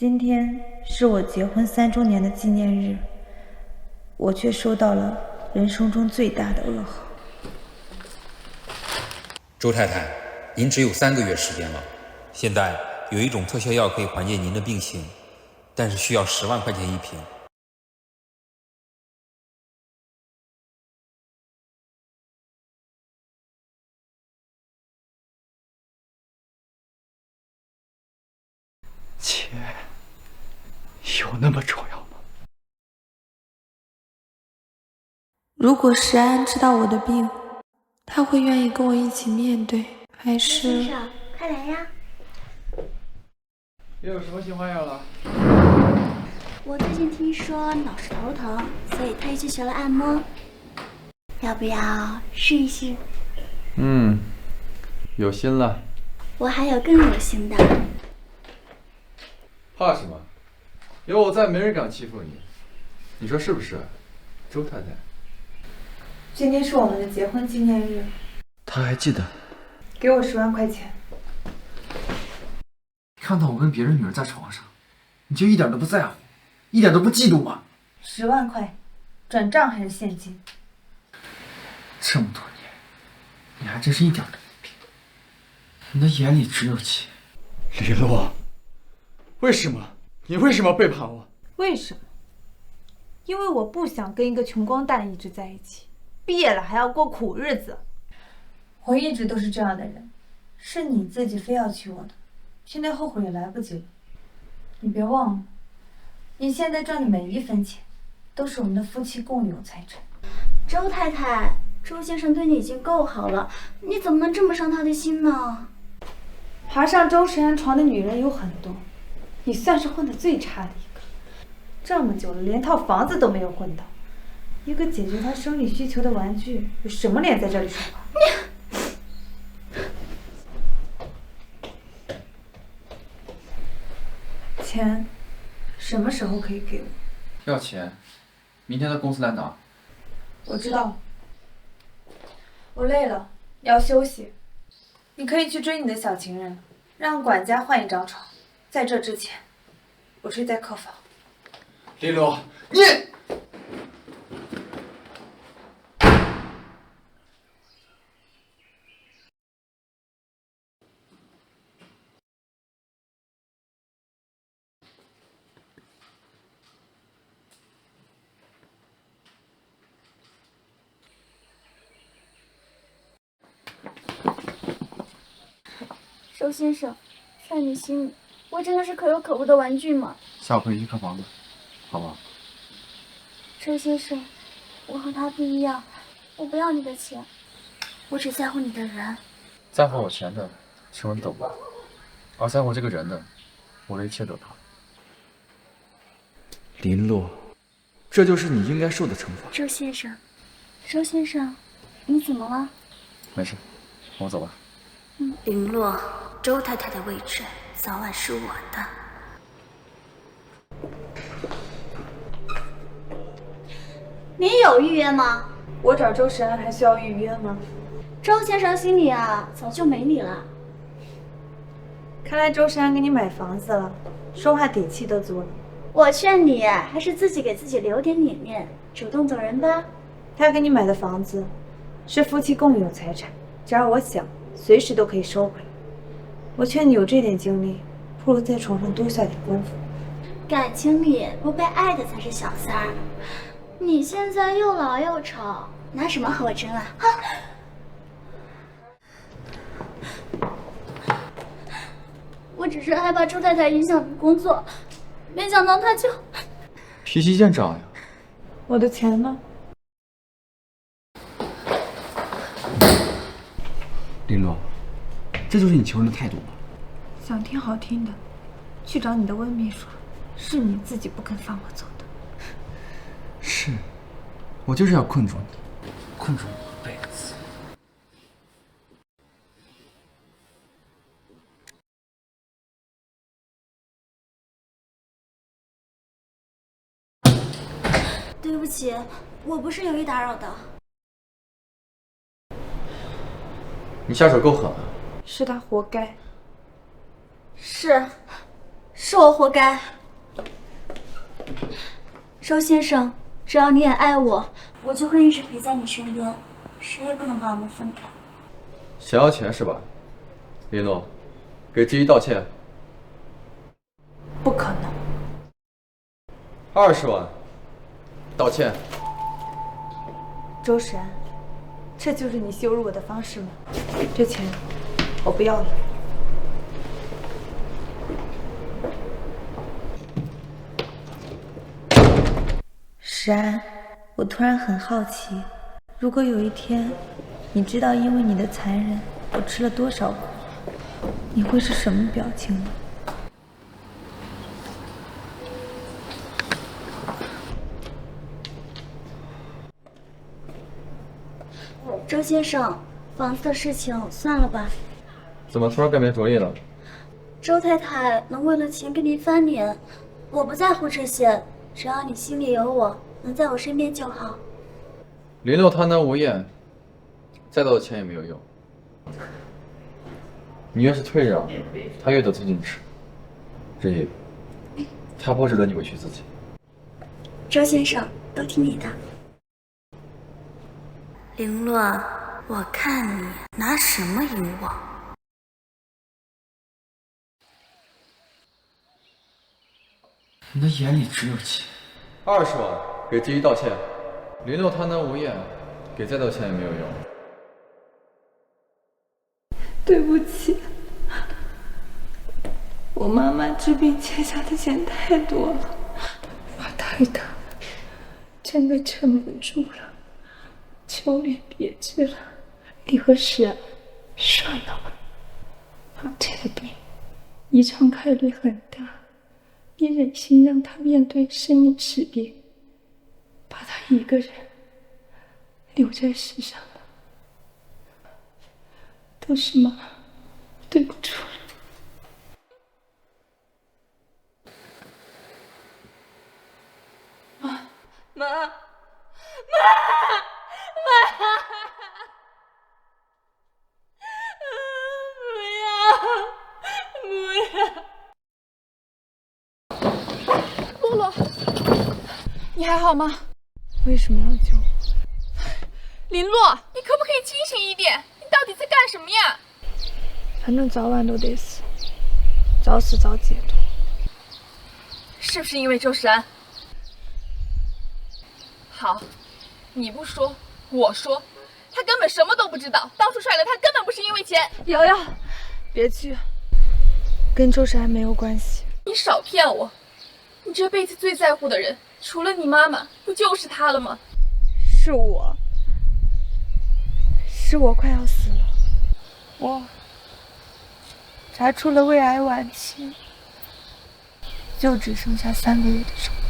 今天是我结婚3周年的纪念日，我却收到了人生中最大的噩耗。周太太，您只有3个月时间了。现在有一种特效药可以缓解您的病情，但是需要10万块钱一瓶。钱有那么重要吗？如果石安知道我的病，他会愿意跟我一起面对，还是……先生，快来呀！又有什么新花样了？我最近听说老是头疼，所以特意去学了按摩，要不要试一试？有心了。我还有更有心的。怕什么？有我在，没人敢欺负你。你说是不是，周太太？今天是我们的结婚纪念日，他还记得。给我10万块钱。看到我跟别人女儿在床上，你就一点都不在乎，一点都不嫉妒吗？10万块，转账还是现金？这么多年，你还真是一点都没变。你的眼里只有钱。李洛，为什么？你为什么背叛我？为什么？因为我不想跟一个穷光蛋一直在一起，毕业了还要过苦日子。我一直都是这样的人，是你自己非要娶我的，现在后悔也来不及了。你别忘了，你现在赚的每一分钱，都是我们的夫妻共有财产。周太太，周先生对你已经够好了，你怎么能这么伤他的心呢？爬上周石安床的女人有很多，你算是混得最差的一个。这么久了，连套房子都没有混到，一个解决他生理需求的玩具，有什么脸在这里说话？钱什么时候可以给我？要钱，明天到公司来拿。我知道。我累了，要休息。你可以去追你的小情人，让管家换一张床。在这之前，我睡在客房。李洛，你……周先生，在你心里，我真的是可有可无的玩具吗？下午可以去看房子，好不好？周先生，我和他不一样，我不要你的钱，我只在乎你的人。在乎我钱的，什么都不要；而在乎这个人的，我的一切都他。林洛，这就是你应该受的惩罚。周先生，周先生，你怎么了？没事，我走吧。林洛，周太太的位置早晚是我的。你有预约吗？我找周石安还需要预约吗？周先生心里啊，早就没你了。看来周石安给你买房子了，说话底气都足了。我劝你还是自己给自己留点脸面，主动走人吧。他给你买的房子是夫妻共有财产，只要我想，随时都可以收回来。我劝你有这点精力，不如在床上多下点功夫。感情里不被爱的才是小三儿。你现在又老又丑，拿什么和我争啊？我只是害怕周太太影响你工作，没想到她就……脾气见长呀。我的钱呢？林洛，这就是你求人的态度吗？想听好听的，去找你的温秘书，是你自己不肯放我走的。是，我就是要困住你，困住你一辈子。对不起，我不是有意打扰的。你下手够狠啊！是他活该。是是我活该。周先生，只要你也爱我，我就会一直陪在你身边，谁也不能把我们分开。想要钱是吧？林诺，给季一道歉。不可能。20万，道歉。周时安，这就是你羞辱我的方式吗？这钱我不要了。时安，我突然很好奇，如果有一天你知道因为你的残忍我吃了多少苦，你会是什么表情呢？周先生，房子的事情算了吧。怎么突然改变主意了？周太太能为了钱跟您翻脸，我不在乎这些，只要你心里有我，能在我身边就好。林诺贪得无厌，再多的钱也没有用。你越是退让，他越得寸进尺。日夜，他不值得你委屈自己。周先生，都听你的。绫洛，我看你拿什么赢我？你的眼里只有钱。20万，给季一道歉。林诺贪得无厌，给再多钱也没有用。对不起，我妈妈治病欠下的钱太多了，我太疼，真的撑不住了。求你别治了，你和时安算了吧。妈这个病遗传概率很大，你忍心让她面对生离死别，把她一个人留在世上了，都是妈对不住了。妈，洛洛，你还好吗？为什么要救我？林洛，你可不可以清醒一点？你到底在干什么呀？反正早晚都得死，早死早解脱。是不是因为周时安？好，你不说，我说，他根本什么都不知道。当初甩了他根本不是因为钱。瑶瑶，别去，跟周时安没有关系。你少骗我！你这辈子最在乎的人，除了你妈妈，不就是他了吗？是我快要死了，我查出了胃癌晚期，就只剩下3个月的生活。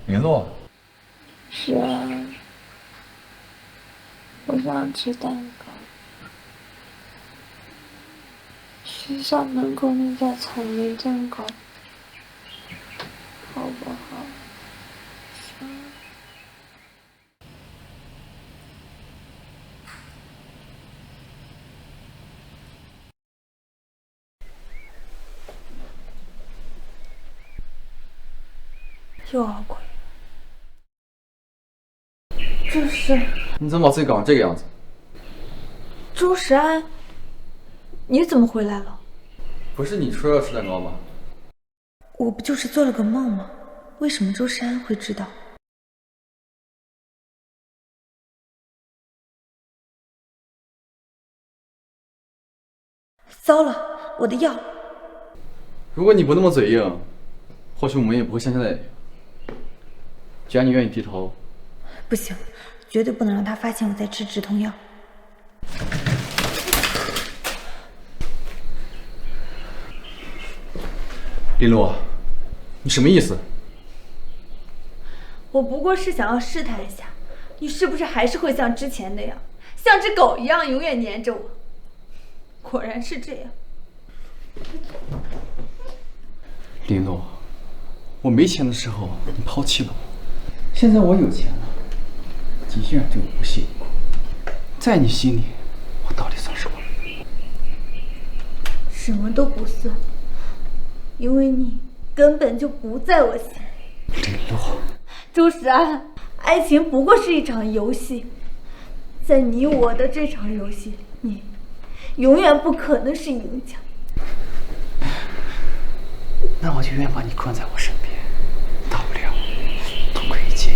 林洛，是啊，我想吃蛋糕。学校门口那家草莓蛋糕，好不好？又熬鬼。这是你怎么把自己搞成这个样子？周时安，你怎么回来了？不是你说要吃蛋糕吗？我不就是做了个梦吗？为什么周时安会知道？糟了，我的药！如果你不那么嘴硬，或许我们也不会像现在一样。既然你愿意低头，不行，绝对不能让他发现我在吃止痛药。林洛，你什么意思？我不过是想要试探一下，你是不是还是会像之前那样，像只狗一样永远黏着我？果然是这样。林诺，我没钱的时候你抛弃了我，现在我有钱了，你依然对我不屑一顾。在你心里，我到底算什么？什么都不算，因为你根本就不在我心里。林诺，周时安，爱情不过是一场游戏，在你我的这场游戏，你永远不可能是赢家。那我就愿把你关在我身边，大不了同归于尽。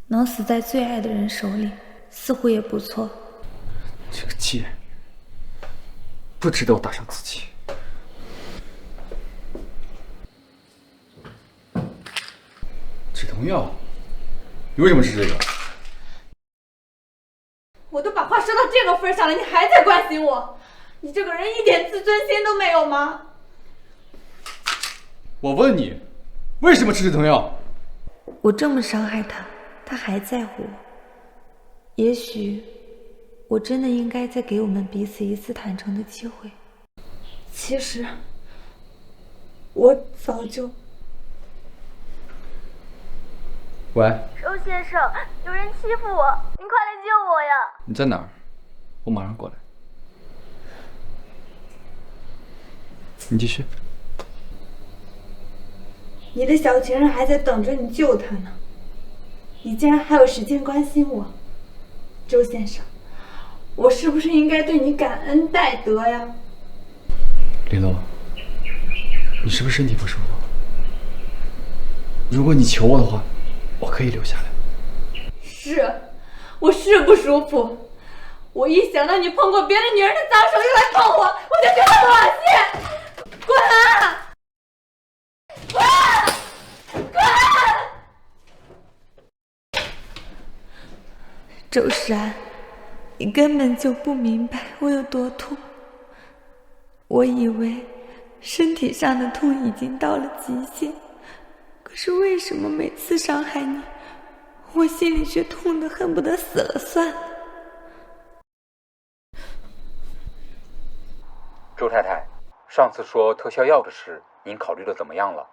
能死在最爱的人手里，似乎也不错。这个剑不值得我搭上自己。止痛药，你为什么吃这个？我都把话说到这个份上了，你还在关心我？你这个人一点自尊心都没有吗？我问你，为什么吃止痛药？我这么伤害他，他还在乎我。也许我真的应该再给我们彼此一次坦诚的机会。其实我早就……喂，周先生，有人欺负我，您快来救我呀！你在哪儿？我马上过来。你继续。你的小情人还在等着你救他呢，你竟然还有时间关心我，周先生，我是不是应该对你感恩戴德呀？林洛，你是不是身体不舒服？如果你求我的话，我可以留下来。是，我是不舒服。我一想到你碰过别的女人的脏手又来碰我，我就觉得恶心。滚！周时安，你根本就不明白我有多痛。我以为身体上的痛已经到了极限，可是为什么每次伤害你，我心里却痛得恨不得死了算了？周太太，上次说特效药的事，您考虑的怎么样了？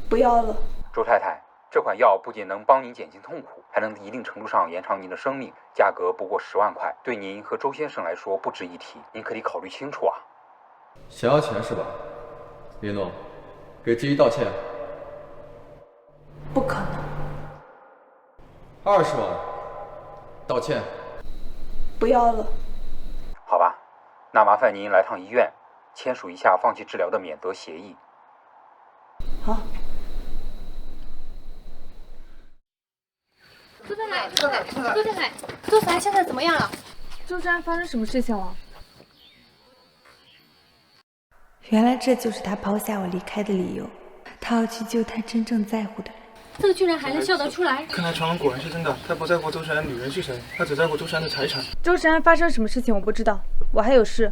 不要了。周太太，这款药不仅能帮您减轻痛苦，还能一定程度上延长您的生命，价格不过10万块，对您和周先生来说不值一提，您可得考虑清楚啊。想要钱是吧？林诺，给志毅道歉。不可能。20万，道歉。不要了。好吧，那麻烦您来趟医院，签署一下放弃治疗的免责协议。好。周太太，周太太，周时安现在怎么样了？周时安发生什么事情了？原来这就是他抛下我离开的理由，他要去救他真正在乎的人。这个居然还能笑得出来！看来传闻果然是真的，他不在乎周时安女人是谁，他只在乎周时安的财产。周时安发生什么事情我不知道，我还有事，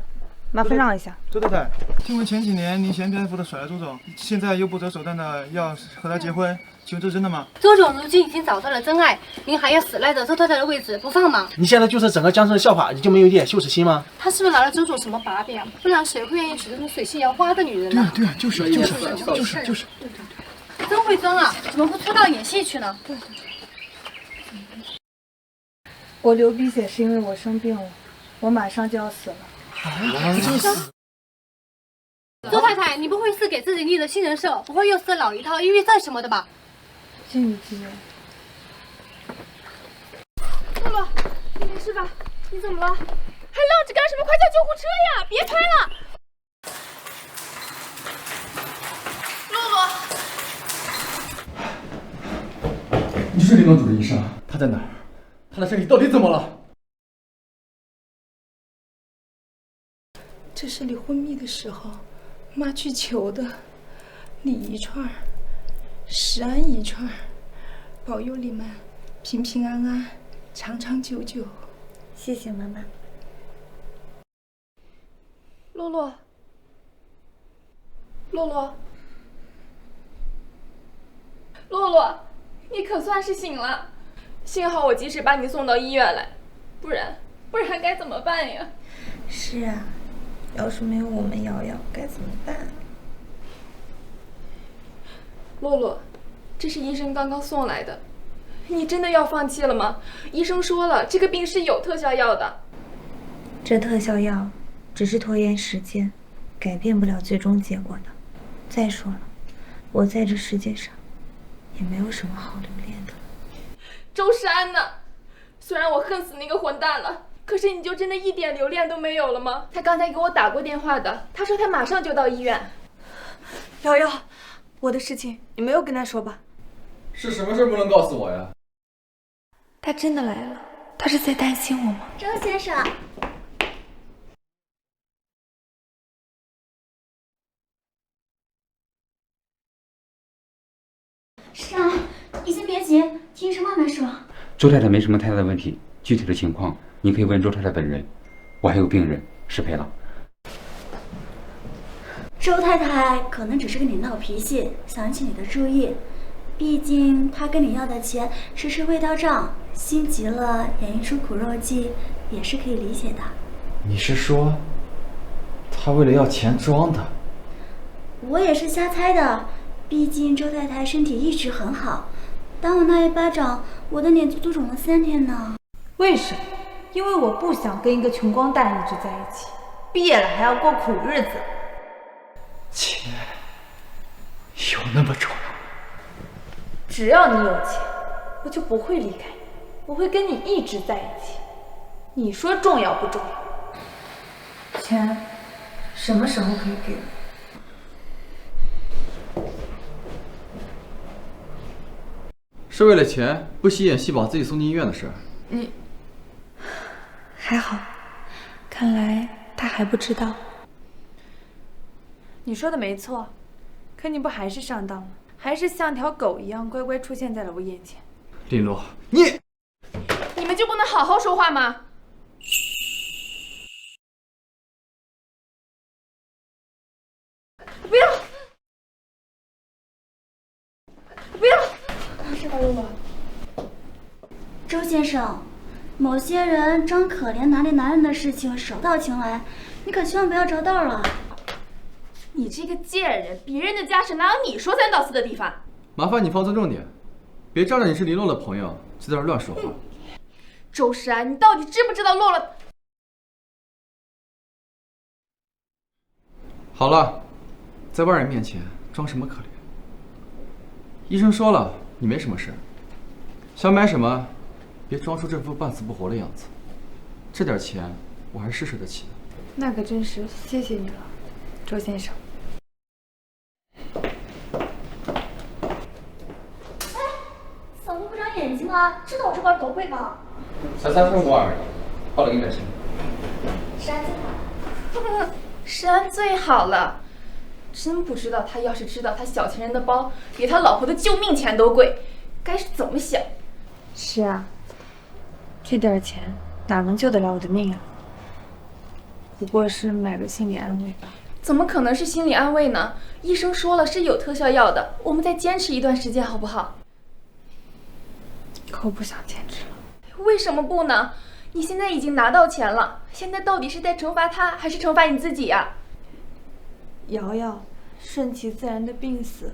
麻烦让一下。周太太，听闻前几年您嫌贫爱富的甩了周总，现在又不择手段的要和他结婚，请问这是真的吗？周总如今已经找到了真爱，您还要死赖着周太太的位置不放吗？你现在就是整个江城的笑话，你就没有一点羞耻心吗？他是不是拿了周总什么把柄？不然谁会愿意娶这种水性杨花的女人呢？对啊，就是。真会装啊！怎么不出道演戏去呢？对。我流鼻血是因为我生病了，我马上就要死了。周太太，你不会是给自己立了新人设，不会又是老一套抑郁症什么的吧？静姐，露露，你没事吧？你怎么了？还愣着干什么？快叫救护车呀！别拍了！露露。你就是林诺主的医生，他在哪儿？他的身体到底怎么了？这是离昏迷的时候，妈去求的，礼一串，时安一串，保佑你们平平安安，长长久久。谢谢妈妈。露露，露露，洛洛，你可算是醒了，幸好我及时把你送到医院来，不然该怎么办呀？是啊，要是没有我们瑶瑶，该怎么办？洛洛，这是医生刚刚送来的，你真的要放弃了吗？医生说了，这个病是有特效药的。这特效药只是拖延时间，改变不了最终结果的。再说了，我在这世界上也没有什么好留恋的。周世安呢？虽然我恨死那个混蛋了，可是你就真的一点留恋都没有了吗？他刚才给我打过电话的，他说他马上就到医院。瑶瑶，我的事情你没有跟他说吧？是什么事不能告诉我呀？他真的来了，他是在担心我吗？周先生，是啊，你先别急，听医生慢慢说。周太太没什么太大的问题，具体的情况你可以问周太太本人。我还有病人石培朗。周太太可能只是跟你闹脾气，想引起你的注意。毕竟她跟你要的钱迟迟未到账，心急了演一出苦肉计，也是可以理解的。你是说，他为了要钱装的？我也是瞎猜的，毕竟周太太身体一直很好。打我那一巴掌，我的脸足足肿了3天呢。为什么？因为我不想跟一个穷光蛋一直在一起，毕业了还要过苦日子。钱有那么重要？只要你有钱，我就不会离开你，我会跟你一直在一起。你说重要不重要？钱什么时候可以给我？是为了钱不惜演戏把自己送进医院的事？你还好，看来他还不知道。你说的没错，可你不还是上当了？还是像条狗一样乖乖出现在了我眼前。林洛，你们就不能好好说话吗？不要！不要！是吧，露露？周先生，某些人装可怜拿捏男人的事情手到擒来，你可千万不要着道了。你这个贱人，别人的家事哪有你说三道四的地方？麻烦你放尊重点，别仗着你是林洛的朋友就在这乱说话。周世安，你到底知不知道洛洛？好了，在外人面前装什么可怜？医生说了，你没什么事，想买什么，别装出这副半死不活的样子。这点钱我还是舍得起的。那可真是谢谢你了，周先生。嫂子不长眼睛吗？知道我这块狗会吗？才35万而已，花了100钱。是安最好。石安最好了，真不知道他要是知道他小情人的包比他老婆的救命钱都贵，该是怎么想？是啊，这点钱哪能救得了我的命啊？不过是买个心理安慰吧。怎么可能是心理安慰呢？医生说了是有特效药的，我们再坚持一段时间好不好？可我不想坚持了。为什么不呢？你现在已经拿到钱了，现在到底是在惩罚他，还是惩罚你自己呀？瑶瑶顺其自然的病死，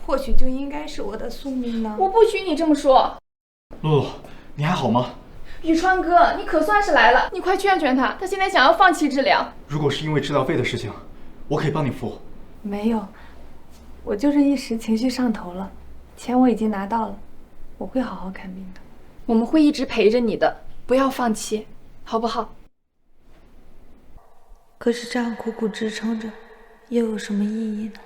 或许就应该是我的宿命呢。我不许你这么说。露露，你还好吗？宇川哥，你可算是来了，你快劝劝他，他现在想要放弃治疗。如果是因为治疗费的事情，我可以帮你付。没有，我就是一时情绪上头了，钱我已经拿到了，我会好好看病的。我们会一直陪着你的，不要放弃，好不好？可是这样苦苦支撑着，又有什么意义呢？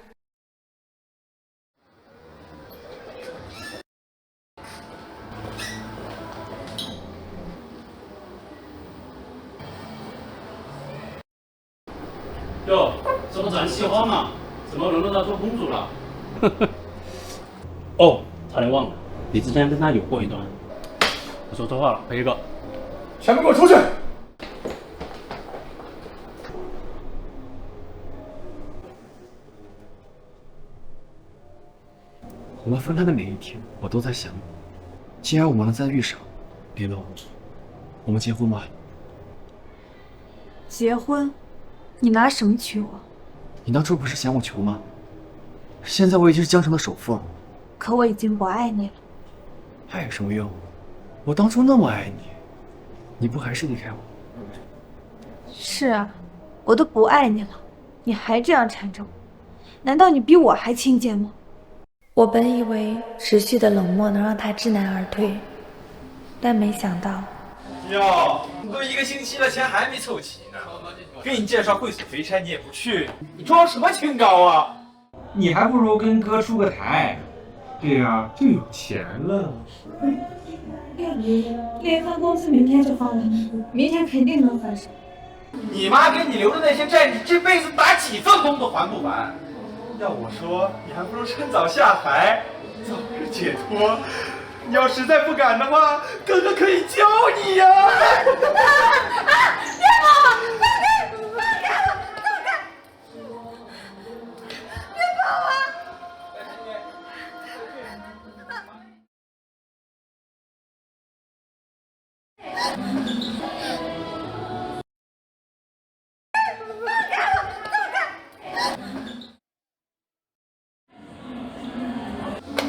哟，这不战喜欢嘛？怎么沦落到做公主了？哦，差点忘了，你之前跟他有过一段。我说错话了，赔一个。全部给我出去！我们分开的每一天，我都在想你。既然我们能再遇上，林洛，我们结婚吧。结婚？你拿什么娶我？你当初不是嫌我穷吗？现在我已经是江城的首富了。可我已经不爱你了。爱有什么用？我当初那么爱你，你不还是离开我？是啊，我都不爱你了，你还这样缠着我，难道你比我还亲贱吗？我本以为持续的冷漠能让他知难而退，但没想到。哟，都1个星期了，钱还没凑齐呢。给你介绍会所肥差你也不去，你装什么清高啊？你还不如跟哥出个台，这样就有钱了。联合公司明天就发完，明天肯定能翻身。你妈给你留的那些债，你这辈子打几份工都还不完。要我说，你还不如趁早下海，早日解脱。你要实在不敢的话，哥哥可以教你呀。别跑！放开！别跑啊！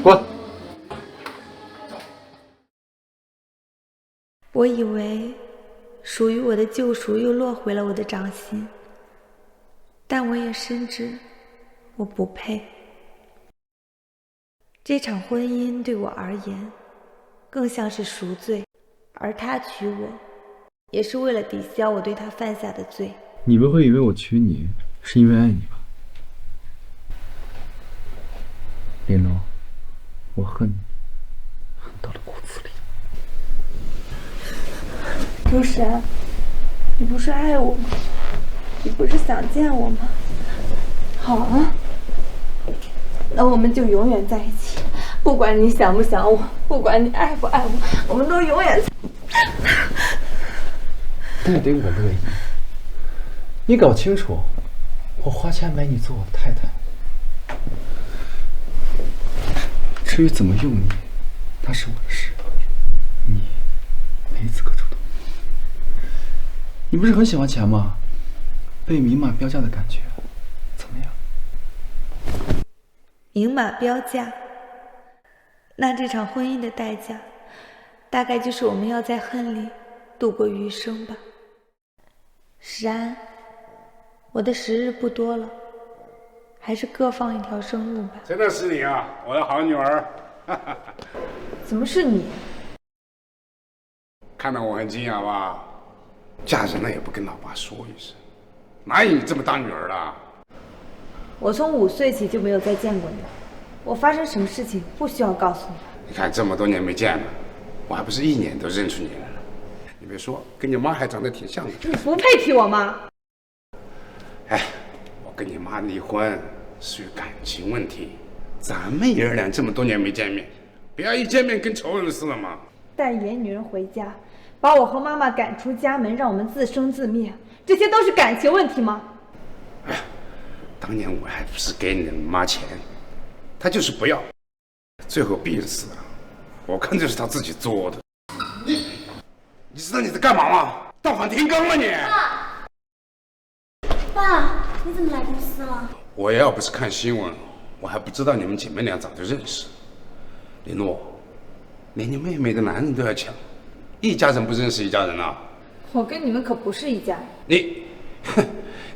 滚！我以为属于我的救赎又落回了我的掌心，但我也深知我不配。这场婚姻对我而言更像是赎罪，而他娶我也是为了抵消我对他犯下的罪。你不会以为我娶你是因为爱你吧？林洛，我恨你，恨到了骨子里。如神，你不是爱我吗？你不是想见我吗？好啊，那我们就永远在一起，不管你想不想我，不管你爱不爱我，我们都永远。那得我乐意。你搞清楚，我花钱买你做我的太太。至于怎么用你，那是我的事，你没资格主动。你不是很喜欢钱吗？被明码标价的感觉怎么样？明码标价，那这场婚姻的代价，大概就是我们要在恨里度过余生吧。石安，我的时日不多了，还是各放一条生路吧。真的是你啊，我的好女儿！怎么是你？看到我很惊讶吧？嫁人了也不跟老爸说一声，哪有你这么当女儿的？我从5岁起就没有再见过你，我发生什么事情不需要告诉你。你看这么多年没见了，我还不是一眼都认出你来了。你别说，跟你妈还长得挺像的。你不配提我妈。哎，我跟你妈离婚是感情问题，咱们爷儿俩这么多年没见面，不要一见面跟仇人似的嘛。带野女人回家，把我和妈妈赶出家门，让我们自生自灭，这些都是感情问题吗？哎，当年我还不是给你妈钱，她就是不要，最后病死了，我看就是她自己作的。你知道你在干嘛吗？倒反天罡了你！爸，你怎么来公司了？我要不是看新闻，我还不知道你们姐妹俩早就认识。林诺，连你妹妹的男人都要抢，一家人不认识一家人啊！我跟你们可不是一家人。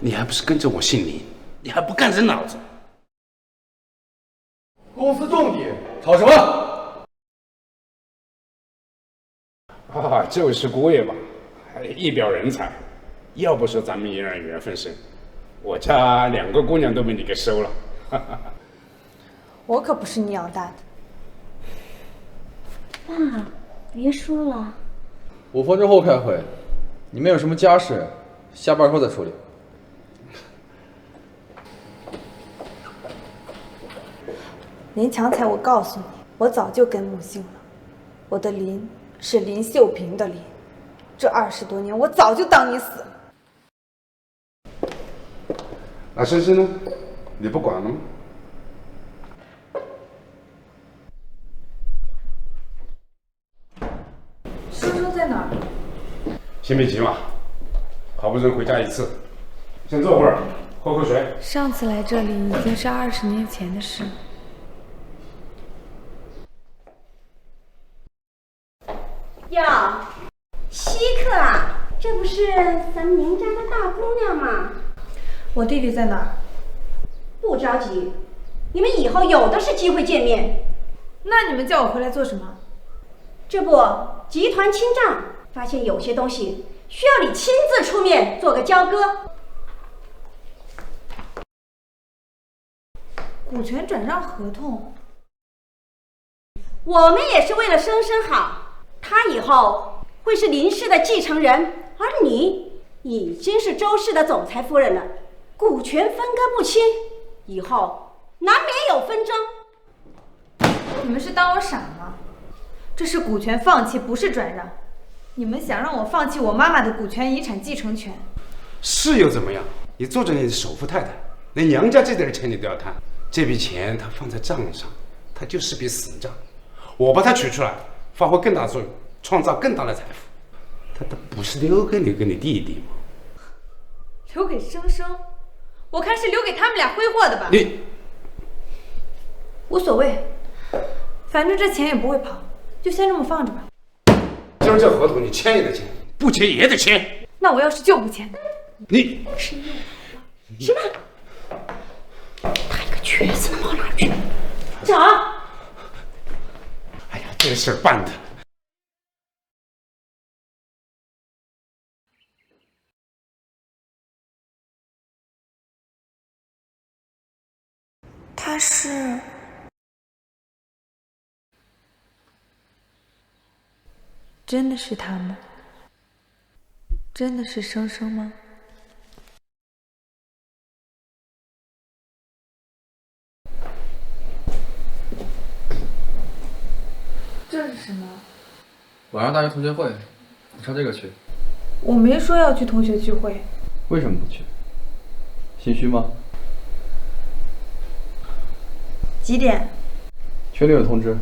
你还不是跟着我姓林？你还不干人脑子？公司重地，吵什么？啊，这位是姑爷吧？一表人才，要不说咱们爷俩缘分深，我家2个姑娘都被你给收了。我可不是你养大的。爸，别说了。5分钟后开会，你们有什么家事，下班后再处理。林强才，我告诉你，我早就跟木姓了，我的林是林秀萍的林，这20多年我早就当你死了。那深深呢？你不管了吗？在哪儿？先别急嘛，好不容易回家一次，先坐会儿，喝口水。上次来这里已经是20年前的事。哟，稀客啊，这不是咱们宁家的大姑娘吗？我弟弟在哪儿？不着急，你们以后有的是机会见面。那你们叫我回来做什么？这不，集团清账，发现有些东西需要你亲自出面做个交割。股权转让合同，我们也是为了生生好，他以后会是林氏的继承人，而你已经是周氏的总裁夫人了，股权分割不清，以后难免有纷争。你们是当我傻吗？这是股权放弃，不是转让。你们想让我放弃我妈妈的股权遗产继承权？是又怎么样？你做着你的首富太太，连娘家这点钱你都要贪。这笔钱它放在账上，它就是笔死账。我把它取出来，发挥更大作用，创造更大的财富。它不是留给你跟你弟弟吗？留给生生？我看是留给他们俩挥霍的吧。你无所谓，反正这钱也不会跑，就先这么放着吧。今儿这合同你签也得签，不签也得签。那我要是就不签呢？你什么？他一个瘸子能跑哪儿去？找！哎呀，这事儿办的。他是真的是他吗？真的是生生吗？这是什么？晚上大学同学会，你穿这个去。我没说要去同学聚会。为什么不去？心虚吗？几点？群里有通知。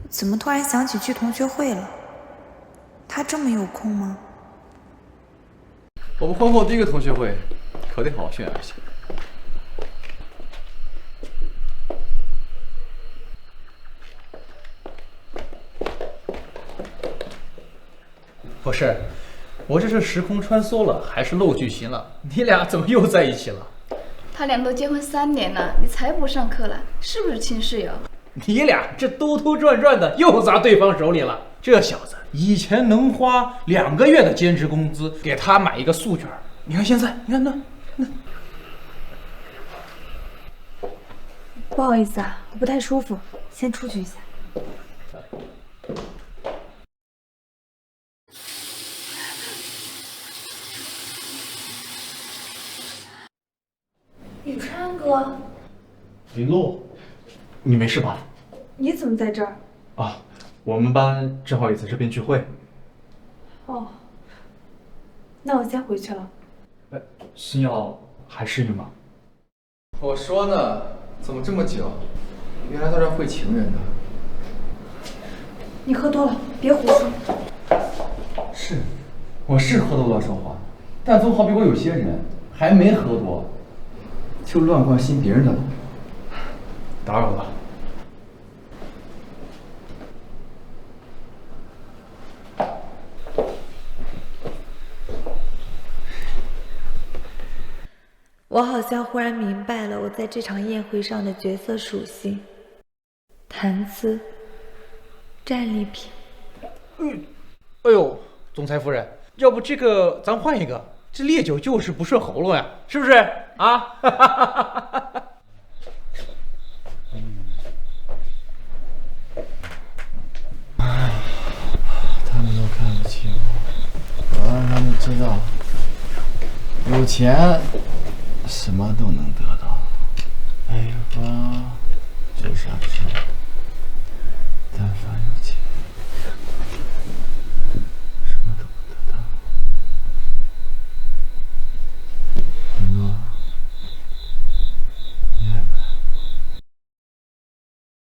怎么突然想起去同学会了？他这么有空吗？我们婚后第一个同学会，可得好好炫耀一下。不是，我这是时空穿梭了，还是漏剧情了？你俩怎么又在一起了？他俩都结婚3年了，你才不上课了，是不是亲室友？你俩这兜兜转转的又砸对方手里了。这小子以前能花2个月的兼职工资给他买一个素卷，你看现在，你看那。不好意思啊，我不太舒服，先出去一下。宇川哥，林璐，你没事吧？你怎么在这儿？啊，我们班正好也在这边聚会。哦，那我先回去了。星耀还适应吗？我说呢，怎么这么久？原来他是会情人的。你喝多了，别胡说。是，我是喝多乱说话，但总好比我有些人还没喝多，就乱关心别人的了。打扰了。我好像忽然明白了我在这场宴会上的角色属性：谈资、战利品。哎呦，总裁夫人，要不这个咱换一个，这烈酒就是不顺喉咙呀，是不是啊？他们都看不起我，我让他们知道，有钱什么都能得到，没花就傻吃。但凡有钱，什么都能得到。林诺，你爱不爱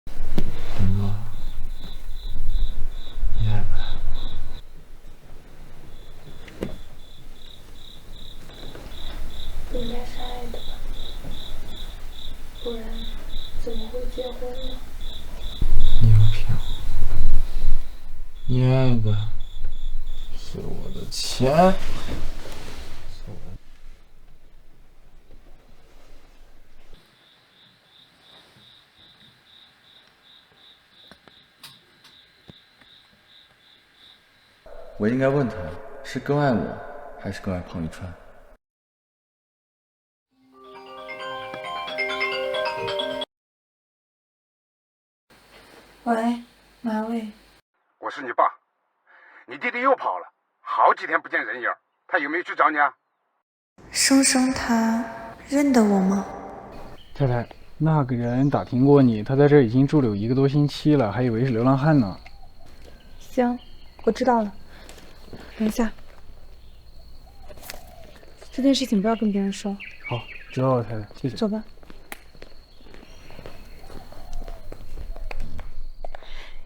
我？林诺，怎么会结婚呢？你要骗我？你爱的是我的钱。我应该问他，是更爱我，还是更爱庞玉川？喂，马伟，我是你爸，你弟弟又跑了，好几天不见人影，他有没有去找你啊？生生他认得我吗？太太，那个人打听过你，他在这儿已经住了有1个多星期了，还以为是流浪汉呢。行，我知道了。等一下，这件事情不要跟别人说。好，知道了，太太，谢谢。走吧。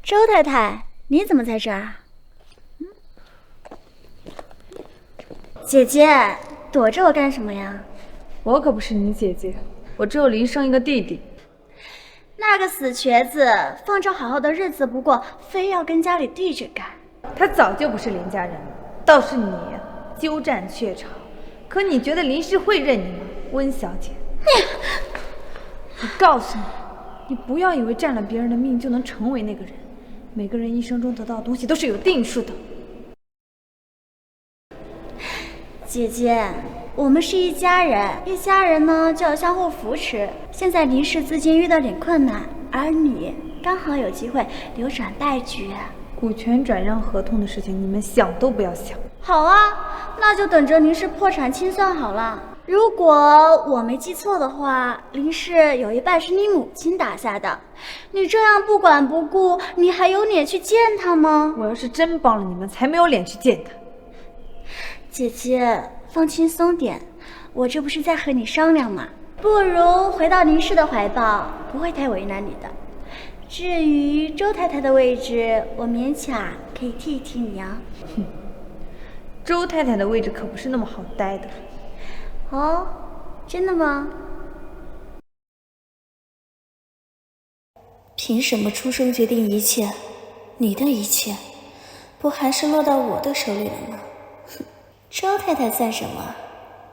周太太，你怎么在这儿？姐姐，躲着我干什么呀？我可不是你姐姐，我只有林生一个弟弟。那个死瘸子，放着好好的日子不过，非要跟家里对着干。他早就不是林家人了，倒是你鸠占鹊巢。可你觉得林氏会认你吗，温小姐？我告诉你，你不要以为占了别人的命就能成为那个人。每个人一生中得到的东西都是有定数的。姐姐，我们是一家人，一家人呢就要相互扶持。现在林氏资金遇到点困难，而你刚好有机会扭转败局。股权转让合同的事情，你们想都不要想。好啊，那就等着林氏破产清算好了。如果我没记错的话，林氏有一半是你母亲打下的。你这样不管不顾，你还有脸去见他吗？我要是真帮了你们，才没有脸去见他。姐姐，放轻松点，我这不是在和你商量吗？不如回到林氏的怀抱，不会太为难你的。至于周太太的位置，我勉强可以替一替你啊。哼，周太太的位置可不是那么好待的。哦，真的吗？凭什么出生决定一切？你的一切，不还是落到我的手里了吗？哼，周太太算什么？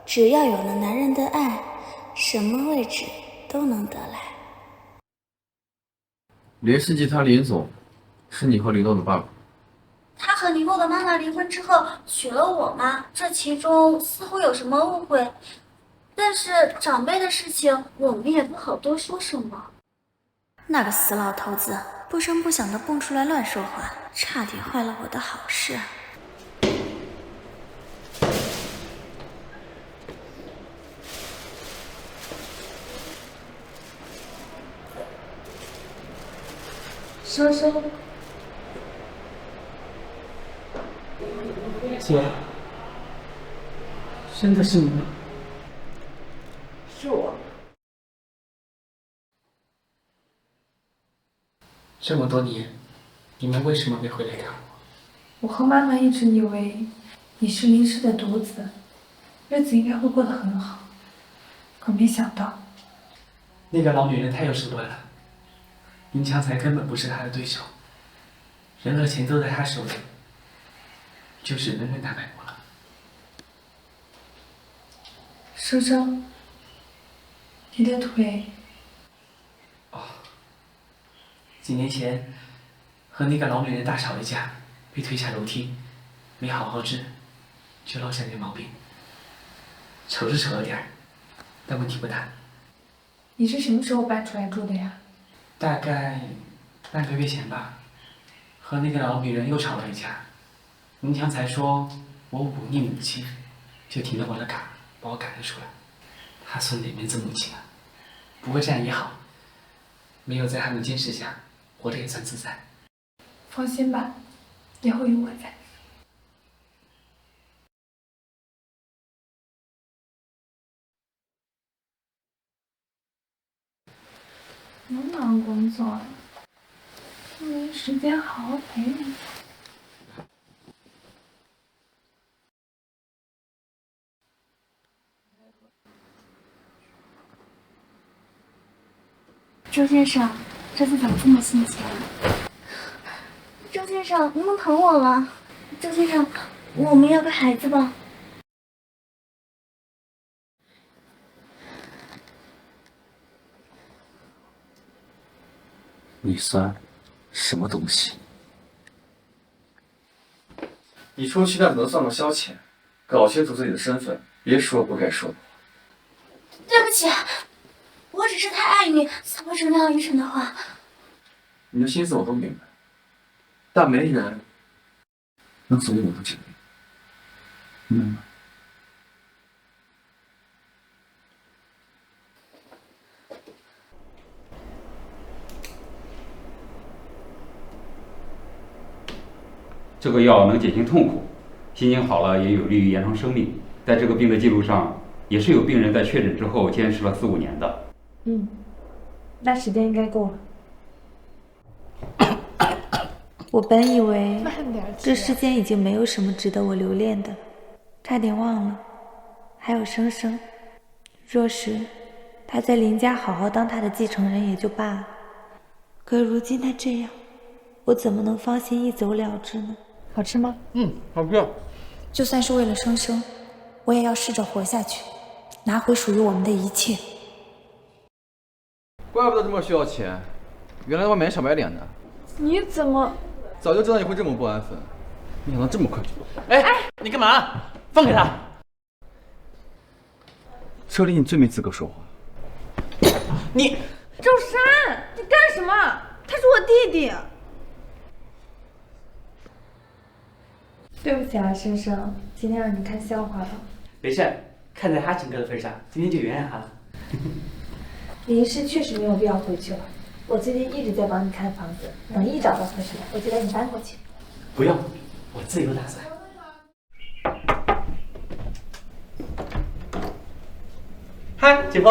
只要有了男人的爱，什么位置都能得来。林氏集团林总，是你和林豆的爸爸。他和林豆的妈妈离婚之后娶了我妈，这其中似乎有什么误会，但是长辈的事情我们也不好多说什么。那个死老头子不声不响的蹦出来乱说话，差点坏了我的好事。生生，姐，真的是你吗？是我。这么多年，你们为什么没回来看我？我和妈妈一直以为你是林氏的独子，日子应该会过得很好，可没想到那个老女人太有手段了，林强才根本不是她的对手，人和钱都在她手里，就只能跟她买过了。生生，你的腿……几年前和那个老女人大吵一架，被推下楼梯，没好好治，就落下点毛病。丑是丑了点儿，但问题不大。你是什么时候搬出来住的呀？大概半个月前吧，和那个老女人又吵了一架。林强才说我忤逆母亲，就停了我的卡，把我赶了出来。他孙哪门子母亲啊？不过这样也好，没有在他们监视下，活着也算自在。放心吧，以后有我在。又忙工作了，没时间好好陪你。周先生，这次怎么这么心急啊？周先生，您能疼我了？周先生，我们要个孩子吧。你算什么东西？你充其量只能算个消遣，搞清楚自己的身份，别说不该说的话。对不起，我只是太爱你，才会说那样愚蠢的话。你的心思我都明白，但没人能左右我的决定，明白吗？这个药能减轻痛苦，心情好了也有利于延长生命。在这个病的记录上，也是有病人在确诊之后坚持了4、5年的。那时间应该够了。我本以为这世间已经没有什么值得我留恋的，差点忘了，还有生生。若是他在林家好好当他的继承人也就罢了，可如今他这样，我怎么能放心一走了之呢？好吃吗？好吃。就算是为了生生，我也要试着活下去，拿回属于我们的一切。怪不得这么需要钱，原来外面小白脸呢。你怎么？早就知道你会这么不安分，没想到这么快就……哎，你干嘛？放开他！车里你最没资格说话。你周山，你干什么？他是我弟弟。对不起啊，生生，今天让你看笑话了。没事，看在他请客的份上，今天就原谅他了。林氏确实没有必要回去了。我最近一直在帮你看房子，等一找到合适的，我就带你搬过去。不用，我自有打算。嗨，姐夫，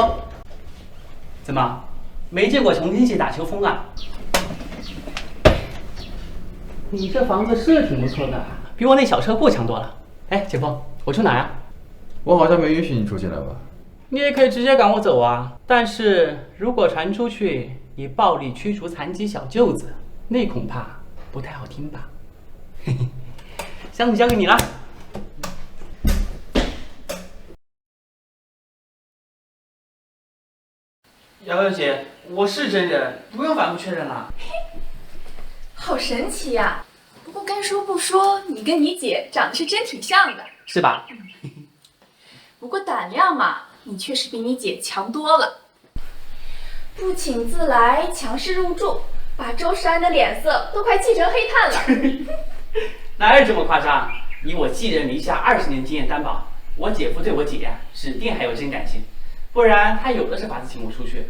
怎么没见过重庆系打球风啊？你这房子是挺不错的，比我那小车库强多了。哎，姐夫，我住哪呀？我好像没允许你住进来吧？你也可以直接赶我走啊，但是如果传出去以暴力驱逐残疾小舅子，那恐怕不太好听吧？嘿嘿，箱子交给你了。瑶瑶姐，我是真人，不用反复确认了。好神奇呀！不过该说不说，你跟你姐长得是真挺像的，是吧？不过胆量嘛，你确实比你姐强多了。不请自来，强势入住，把周世安的脸色都快气成黑炭了。哪有这么夸张？以我寄人篱下20年经验担保，我姐夫对我姐呀，指定还有真感情，不然他有的是法子请我出去。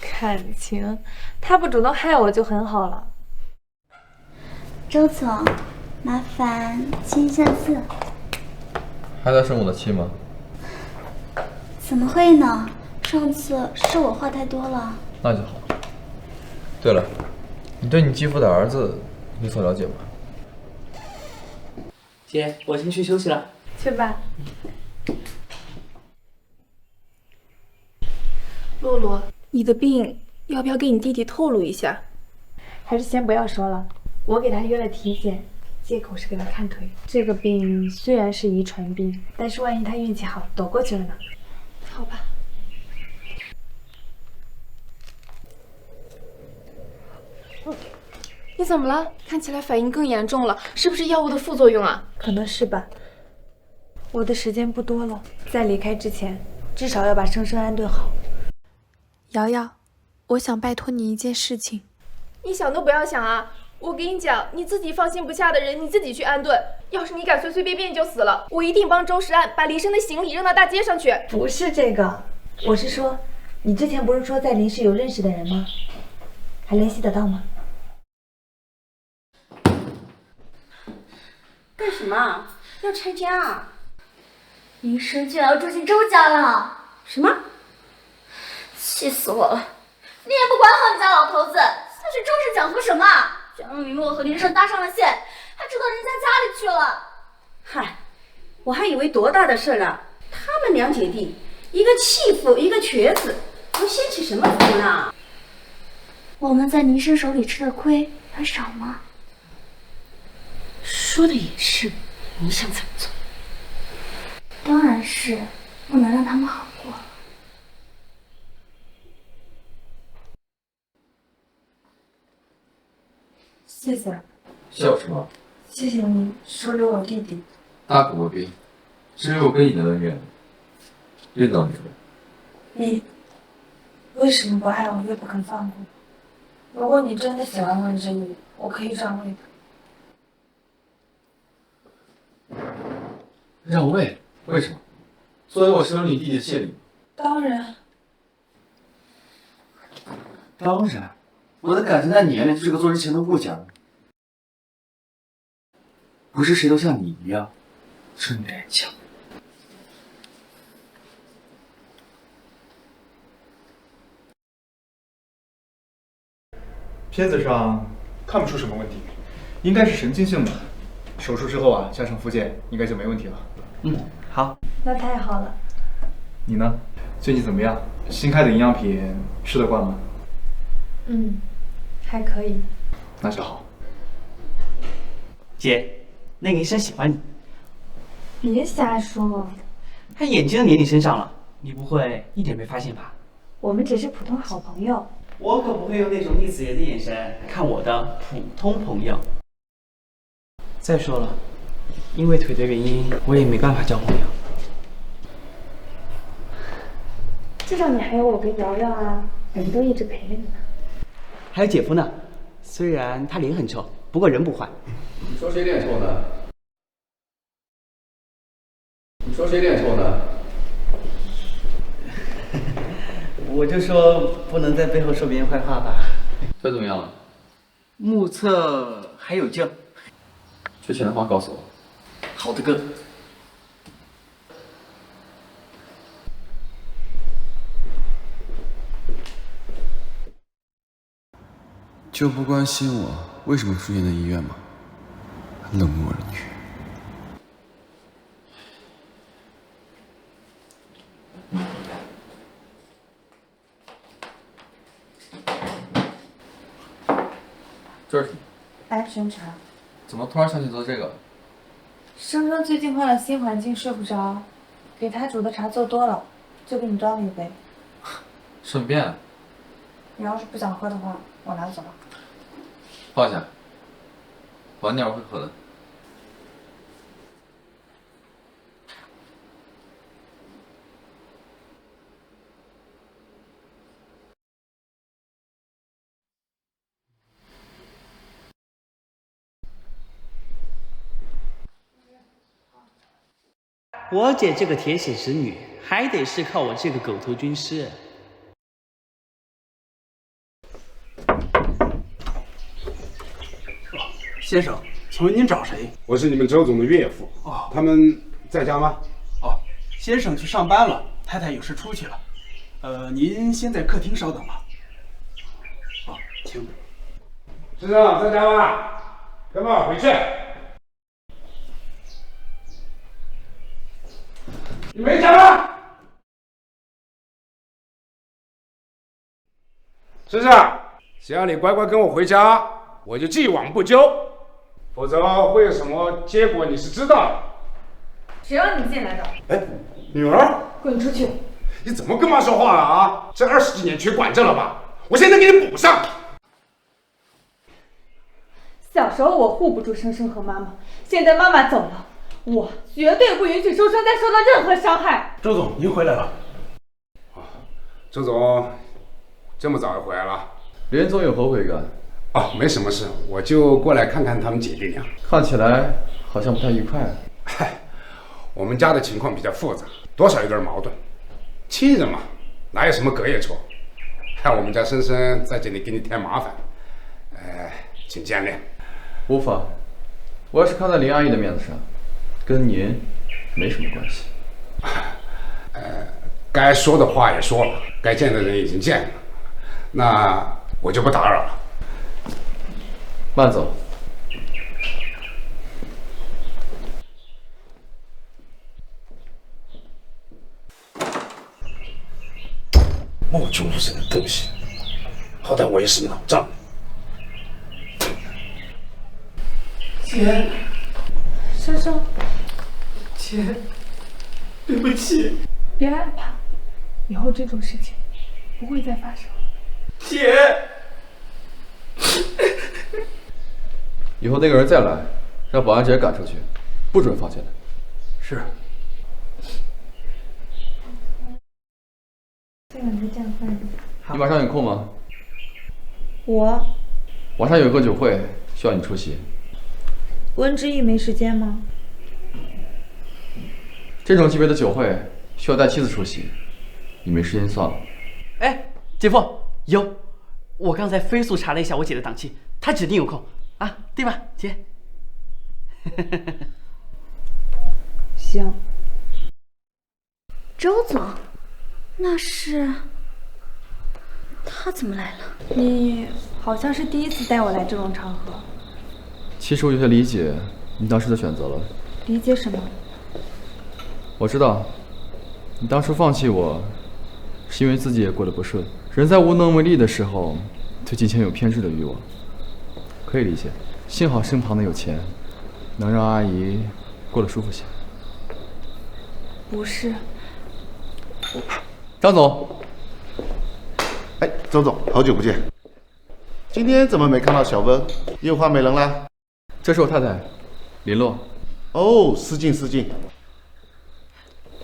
感情，他不主动害我就很好了。周总，麻烦亲一下字。还在生我的气吗？怎么会呢？上次是我话太多了。那就好。对了，你对你继父的儿子有所了解吗？姐，我先去休息了。去吧。洛洛，你的病要不要给你弟弟透露一下？还是先不要说了。我给他约了体检，借口是给他看腿。这个病虽然是遗传病，但是万一他运气好，躲过去了呢？好吧。你怎么了？看起来反应更严重了，是不是药物的副作用啊？可能是吧。我的时间不多了，在离开之前，至少要把生生安顿好。瑶瑶，我想拜托你一件事情。你想都不要想啊！我跟你讲，你自己放心不下的人，你自己去安顿。要是你敢随随便便就死了，我一定帮周世安把林生的行李扔到大街上去。不是这个，我是说，你之前不是说在林氏有认识的人吗？还联系得到吗？干什么？要拆家啊？林生居然要住进周家了！什么？气死我了！你也不管好你家老头子，他去周氏讲和什么？居然让林洛和林生搭上了线，还住到人家家里去了。嗨，我还以为多大的事呢。他们2姐弟，一个弃妇，一个瘸子，能掀起什么风呢？我们在倪生手里吃的亏还少吗？说的也是，你想怎么做？当然是不能让他们好过。谢谢。笑什么？谢谢你收留我弟弟。大可不必，至于我跟你的恩怨，任到你了。你为什么不爱我又不肯放过我？如果你真的喜欢温之宇，我可以让位的。让位？为什么？作为我收留你弟弟的谢礼。当然。当然，我的感情在你眼里就是个做人情的物件，不是谁都像你一样这么勉强。片子上看不出什么问题，应该是神经性的。手术之后啊，加上复健，应该就没问题了。好。那太好了。你呢？最近怎么样？新开的营养品吃得惯吗？还可以。那就好。姐，那个医生喜欢你。别瞎说。他眼睛都粘你身上了，你不会一点没发现吧？我们只是普通好朋友。我可不会用那种逆子爷的眼神看我的普通朋友。再说了，因为腿的原因，我也没办法交朋友。至少你还有我跟瑶瑶啊，我们都一直陪着你呢。还有姐夫呢，虽然他脸很臭，不过人不坏。你说谁脸臭呢？你说谁脸臭呢？我就说不能在背后说别人坏话吧。这怎么样了？目测还有救。之前的话告诉我。好的哥。就不关心我为什么出现在医院吗？冷漠的女人。这是什么？安神茶。怎么突然想起做这个？生生最近换了新环境，睡不着，给他煮的茶做多了，就给你端了一杯。顺便。你要是不想喝的话，我拿走了。放下，晚点我会喝的。我姐这个铁血使女，还得是靠我这个狗头军师。先生，请问您找谁？我是你们周总的岳父。哦，他们在家吗？哦，先生去上班了，太太有事出去了。您先在客厅稍等吧。哦，请。先生在家吗？跟爸爸回去。你没讲吗？先生，只要你乖乖跟我回家，我就既往不咎。否则会有什么结果你是知道的。谁让你进来的？哎，女儿，滚出去！你怎么跟妈说话了啊？这20几年缺管着了吧？我现在给你补上。小时候我护不住生生和妈妈，现在妈妈走了，我绝对不允许生生再受到任何伤害。周总，您回来了。周总，这么早就回来了？连总有何贵干？哦，没什么事，我就过来看看他们姐弟俩。看起来好像不太愉快。嗨，我们家的情况比较复杂，多少有点矛盾。亲人嘛，哪有什么隔夜仇？害我们家生生在这里给你添麻烦，请见谅。无妨，我要是看在林阿姨的面子上，跟您没什么关系。该说的话也说了，该见的人已经见了，那我就不打扰了。慢走。莫种无神的东西，好好歹我也是老丈人。姐，珊珊，姐，对不起。别害怕，以后这种事情不会再发生。姐，以后那个人再来，让保安直接赶出去，不准放进来。是。这两个酱饭。你晚上有空吗？我晚上有个酒会，需要你出席。温之意没时间吗？这种级别的酒会需要带妻子出席，你没时间算了。哎，姐夫有，我刚才飞速查了一下我姐的档期，她指定有空啊，对吧，姐？行。周总，那是他怎么来了？你好像是第一次带我来这种场合。其实我有些理解你当时的选择了。理解什么？我知道，你当初放弃我，是因为自己也过得不顺。人在无能为力的时候，对金钱有偏执的欲望，可以理解。幸好身旁的有钱，能让阿姨过得舒服些。不是。张总。哎，周总，好久不见。今天怎么没看到小温？又换美人啦？这是我太太，林洛。哦，失敬失敬。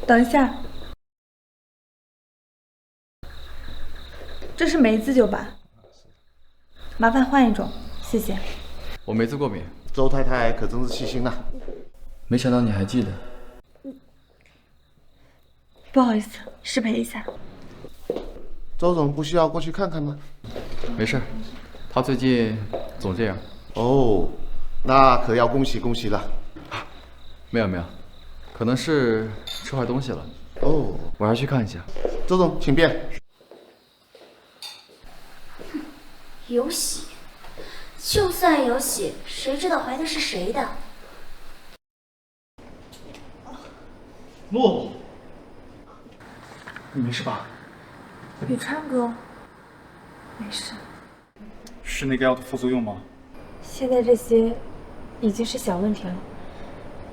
等一下，这是梅子酒吧，麻烦换一种，谢谢。我梅子过敏。周太太可真是细心呐。没想到你还记得。不好意思，失陪一下。周总不需要过去看看吗？没事，他最近总这样。哦，那可要恭喜恭喜了。没有，可能是吃坏东西了。哦，我还去看一下。周总，请便。有喜，就算有喜，谁知道怀的是谁的？洛，你没事吧？宇川哥，没事。是那个药的副作用吗？现在这些已经是小问题了，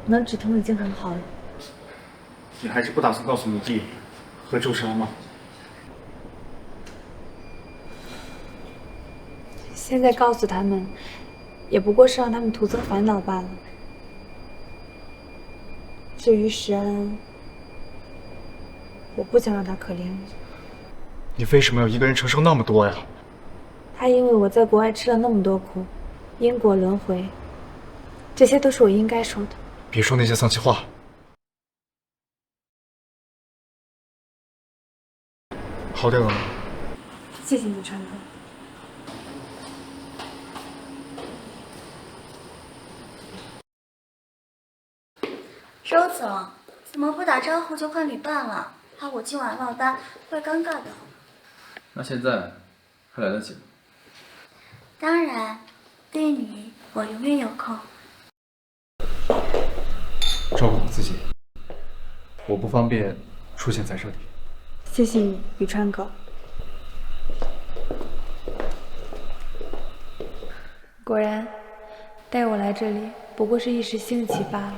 能止痛已经很好了。你还是不打算告诉你弟和周山吗？现在告诉他们，也不过是让他们徒增烦恼罢了。至于石安，我不想让他可怜我。你为什么要一个人承受那么多呀？他因为我在国外吃了那么多苦，因果轮回，这些都是我应该受的。别说那些丧气话。好点了吗？谢谢你，川哥。周总，怎么不打招呼就换旅伴了？怕我今晚落单会尴尬的。那现在还来得及吗？当然，对你我永远有空。照顾好自己，我不方便出现在这里。谢谢你，宇川哥。果然，带我来这里不过是一时兴起罢了。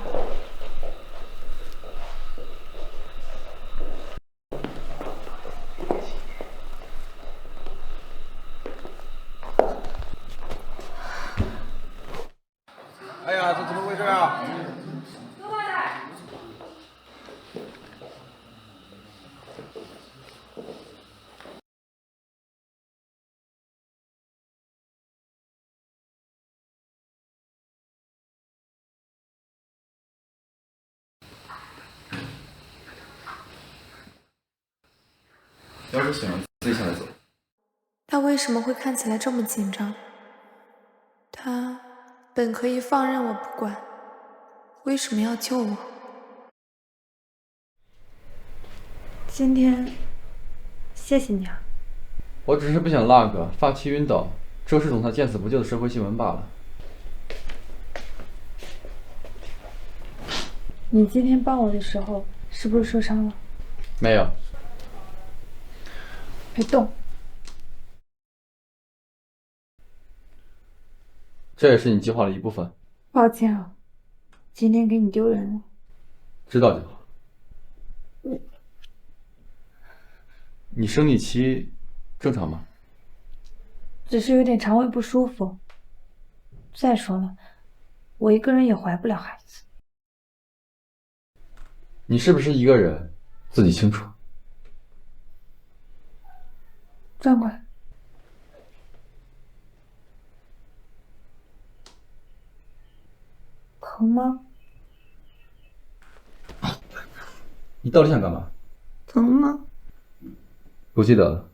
哎呀，这怎么回事啊？要是醒了，自己下来走。他为什么会看起来这么紧张？他本可以放任我不管，为什么要救我？今天，谢谢你啊。我只是不想落个发妻晕倒、周氏总裁见死不救的社会新闻罢了。你今天帮我的时候，是不是受伤了？没有。别动。这也是你计划的一部分。抱歉啊，今天给你丢人了。知道就好。你生理期正常吗？只是有点肠胃不舒服。再说了，我一个人也怀不了孩子。你是不是一个人，自己清楚。转过来。疼吗？你到底想干嘛？疼吗？不记得了。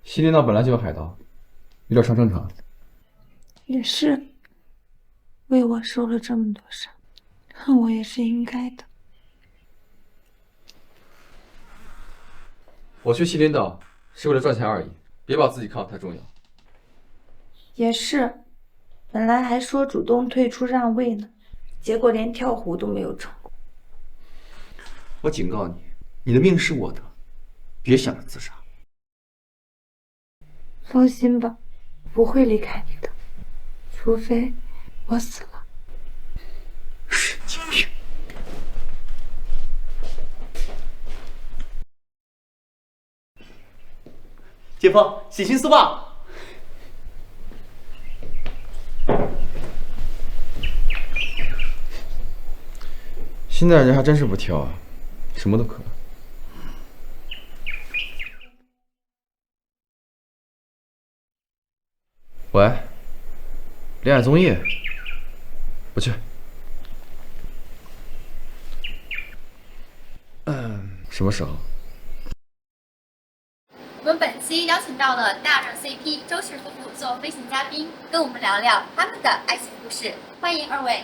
西林岛本来就有海盗，有点伤正常。也是，为我受了这么多伤，恨我也是应该的。我去西林岛是为了赚钱而已，别把自己看得太重要。也是，本来还说主动退出让位呢，结果连跳湖都没有成功。我警告你，你的命是我的，别想着自杀。放心吧，不会离开你的，除非我死了。神经病！姐夫，洗心思吧。现在人还真是不挑啊，什么都可。喂，恋爱综艺，不去。什么时候？我们本期邀请到了大热 CP 周氏夫妇做飞行嘉宾，跟我们聊聊他们的爱情故事。欢迎二位。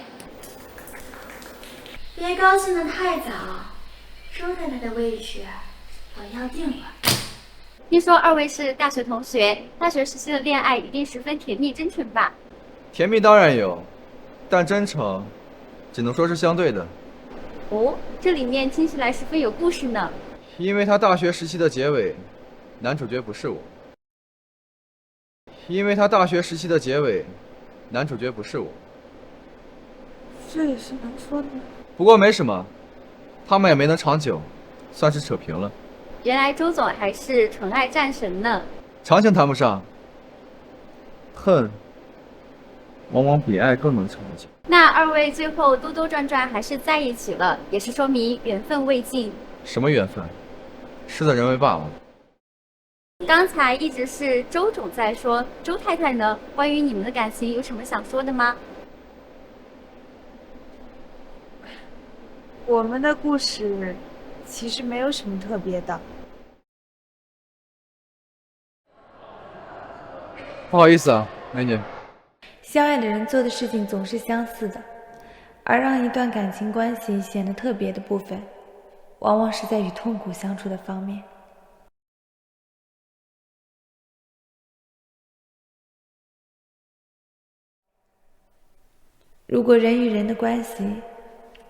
别高兴得太早，周太太的位置我要定了。听说二位是大学同学，大学时期的恋爱一定十分甜蜜真纯吧？甜蜜当然有，但真诚只能说是相对的。哦，这里面听起来十分有故事呢。因为他大学时期的结尾，男主角不是我。因为他大学时期的结尾，男主角不是我。这也是能说的吗？不过没什么，他们也没能长久，算是扯平了。原来周总还是纯爱战神呢。长情谈不上，恨往往比爱更能长久。那二位最后兜兜转转还是在一起了，也是说明缘分未尽。什么缘分？事在人为罢了。刚才一直是周总在说，周太太呢？关于你们的感情有什么想说的吗？我们的故事其实没有什么特别的。不好意思啊，美女。相爱的人做的事情总是相似的，而让一段感情关系显得特别的部分，往往是在与痛苦相处的方面。如果人与人的关系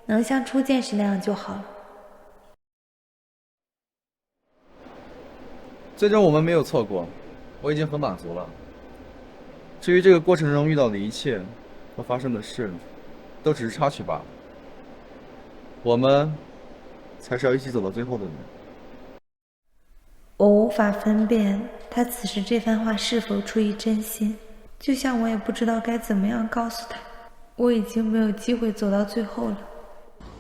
能像初见时那样就好了。最终我们没有错过，我已经很满足了。至于这个过程中遇到的一切和发生的事，都只是插曲罢了。我们才是要一起走到最后的人。我无法分辨他此时这番话是否出于真心，就像我也不知道该怎么样告诉他，我已经没有机会走到最后了。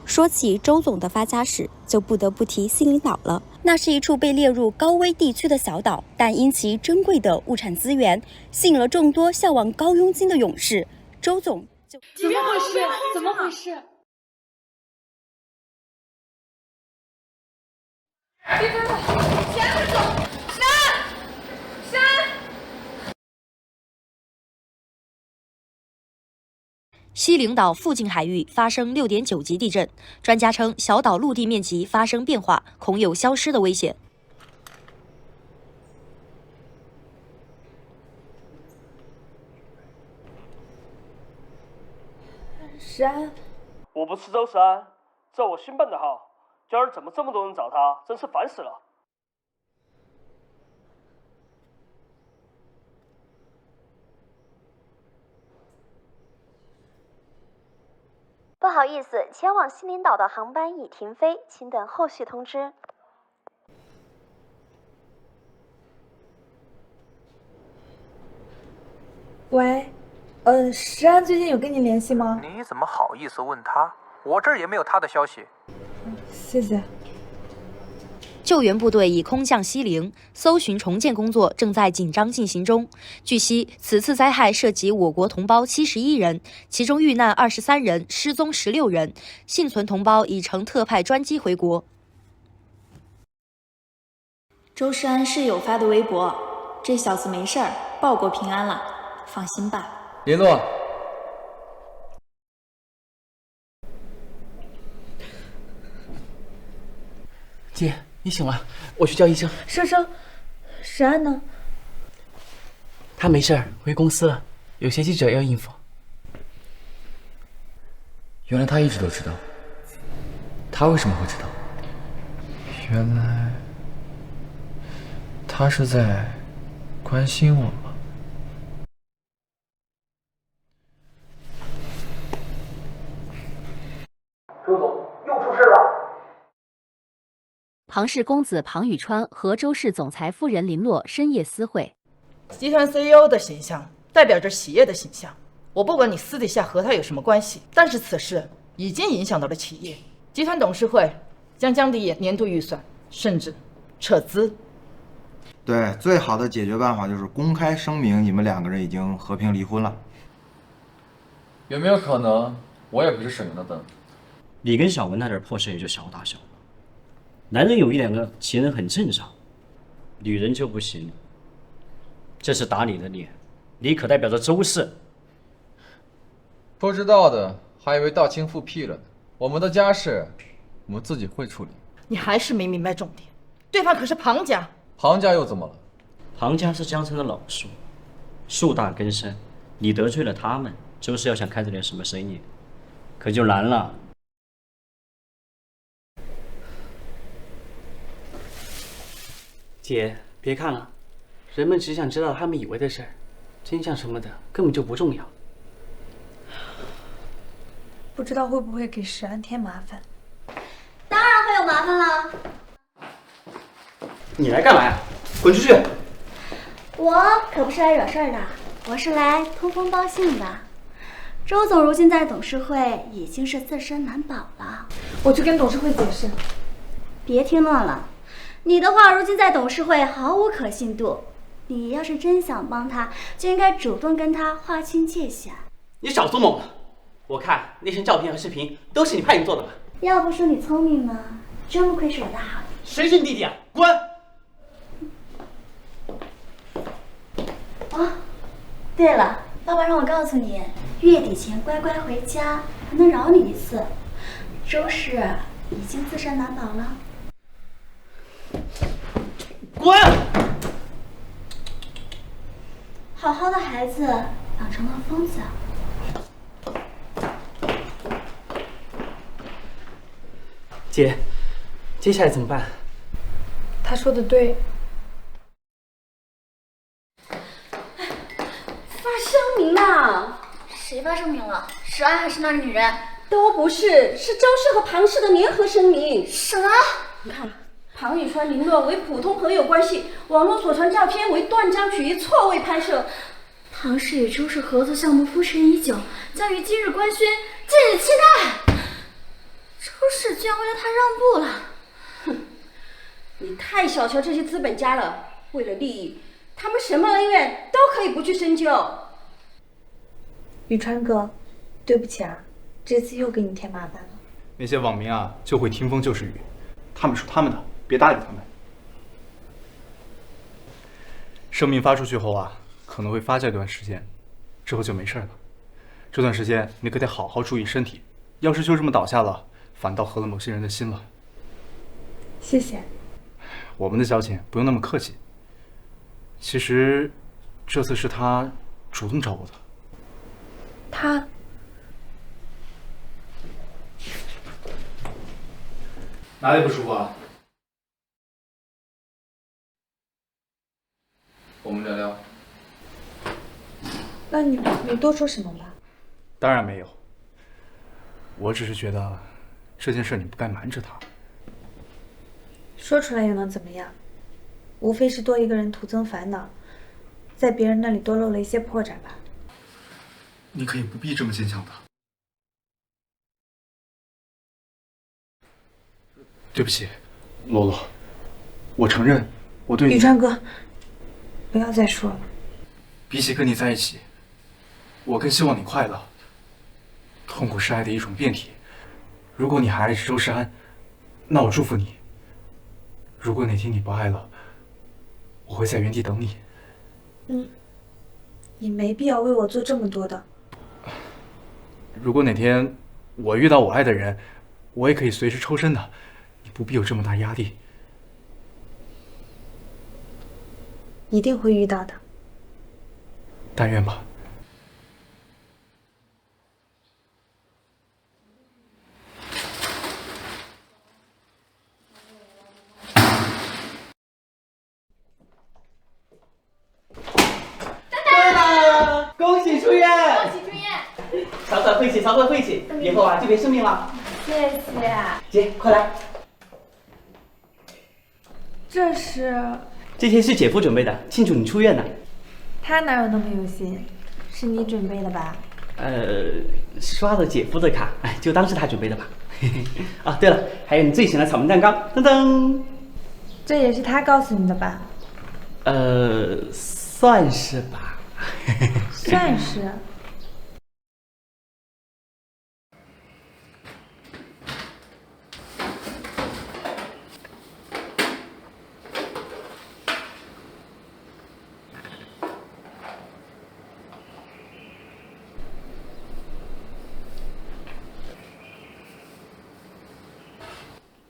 说起周总的发家史，就不得不提西林岛了。那是一处被列入高危地区的小岛，但因其珍贵的物产资源，吸引了众多向往高佣金的勇士。周总就怎么回事？怎么回事？别跟我，前面走！山！西领岛附近海域发生6.9级地震，专家称小岛陆地面积发生变化，恐有消失的危险。山，我不是周山，这我新办的号，今儿怎么这么多人找他，真是烦死了。不好意思，前往西林岛的航班已停飞，请等后续通知。喂，石安最近有跟你联系吗？你怎么好意思问他？我这儿也没有他的消息。谢谢。救援部队已空降西陵，搜寻重建工作正在紧张进行中。据悉，此次灾害涉及我国同胞71人，其中遇难23人，失踪16人，幸存同胞已乘特派专机回国。周世安室友发的微博：这小子没事儿，报国平安了，放心吧。林诺，姐，你醒了，我去叫医生。生生，石安呢？他没事儿，回公司了，有些记者要应付。原来他一直都知道，他为什么会知道？原来他是在关心我吗？周总，又出事了！庞氏公子庞宇川和周氏总裁夫人林洛深夜私会。集团 CEO 的形象代表着企业的形象，我不管你私底下和他有什么关系，但是此事已经影响到了企业。集团董事会将降低年度预算，甚至撤资。对，最好的解决办法就是公开声明你们2个人已经和平离婚了。有没有可能，我也不是沈明的灯？你跟小文那点破事也就小打小了，男人有1、2个情人很正常，女人就不行。这是打你的脸，你可代表着周氏。不知道的还以为大清复辟了呢。我们的家事，我们自己会处理。你还是没明白重点，对方可是庞家。庞家又怎么了？庞家是江城的老树，树大根深，你得罪了他们，周氏要想开这点什么生意，可就难了。姐，别看了，人们只想知道他们以为的事儿，真相什么的根本就不重要。不知道会不会给石安添麻烦？当然会有麻烦啦。你来干嘛呀？滚出去！我可不是来惹事儿的，我是来通风报信的。周总如今在董事会已经是自身难保了。我去跟董事会解释。别添乱了，你的话如今在董事会毫无可信度。你要是真想帮他，就应该主动跟他划清界限。你少做梦了！我看那些照片和视频都是你派人做的吧？要不说你聪明呢，真不愧是我的好。谁是你弟弟啊？滚！哦，对了，爸爸让我告诉你，月底前乖乖回家，还能饶你一次。周氏已经自身难保了。滚！好好的孩子养成了疯子。姐，接下来怎么办？他说的对。发声明了！谁发声明了？石安还是那个女人？都不是，是周氏和庞氏的联合声明。什么？你看，庞宇川、林洛为普通朋友关系，网络所传照片为断章取义、错位拍摄。庞氏与周氏合作项目铺陈已久，将于今日官宣，敬请期待。周氏居然为了他让步了，哼！你太小瞧这些资本家了，为了利益，他们什么恩怨都可以不去深究。宇川哥，对不起啊，这次又给你添麻烦了。那些网民啊，就会听风就是雨，他们说他们的，别搭理他们。声明发出去后啊，可能会发酵一段时间，之后就没事了。这段时间你可得好好注意身体，要是就这么倒下了，反倒合了某些人的心了。谢谢。我们的交情不用那么客气。其实，这次是他主动找我的。他？哪里不舒服啊？我们聊聊。那你多说什么吧？当然没有。我只是觉得这件事你不该瞒着他。说出来又能怎么样？无非是多一个人徒增烦恼，在别人那里多露了一些破绽吧。你可以不必这么坚强的。对不起，洛洛，我承认我对你。宇川哥，不要再说了。比起跟你在一起，我更希望你快乐。痛苦是爱的一种变体。如果你还爱着周世安，那我祝福你。如果哪天你不爱了，我会在原地等你。你没必要为我做这么多的。如果哪天我遇到我爱的人，我也可以随时抽身的，你不必有这么大压力。一定会遇到的。但愿吧。恭喜出院！恭喜出院！早早晦气，早早晦气，以后啊就别生病了。谢谢。姐，快来。这是？这些是姐夫准备的，庆祝你出院呢。他哪有那么有心？是你准备的吧？刷了姐夫的卡，哎，就当是他准备的吧。啊，对了，还有你最喜欢的草莓蛋糕，噔噔。这也是他告诉你的吧？算是吧。算是。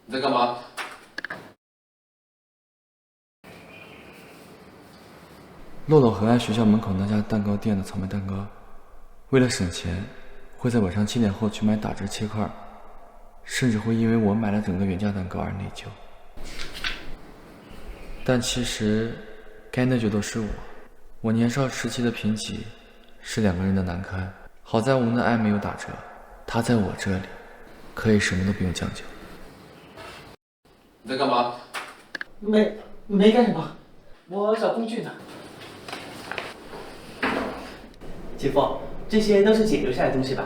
你在干嘛？洛洛很爱学校门口那家蛋糕店的草莓蛋糕，为了省钱，会在晚上7点后去买打折切块，甚至会因为我买了整个原价蛋糕而内疚。但其实，该内疚的是我。我年少时期的贫瘠，是2个人的难堪。好在我们的爱没有打折，他在我这里，可以什么都不用将就。你在干嘛？没干什么，我找工具呢。姐夫，这些都是姐留下来的东西吧？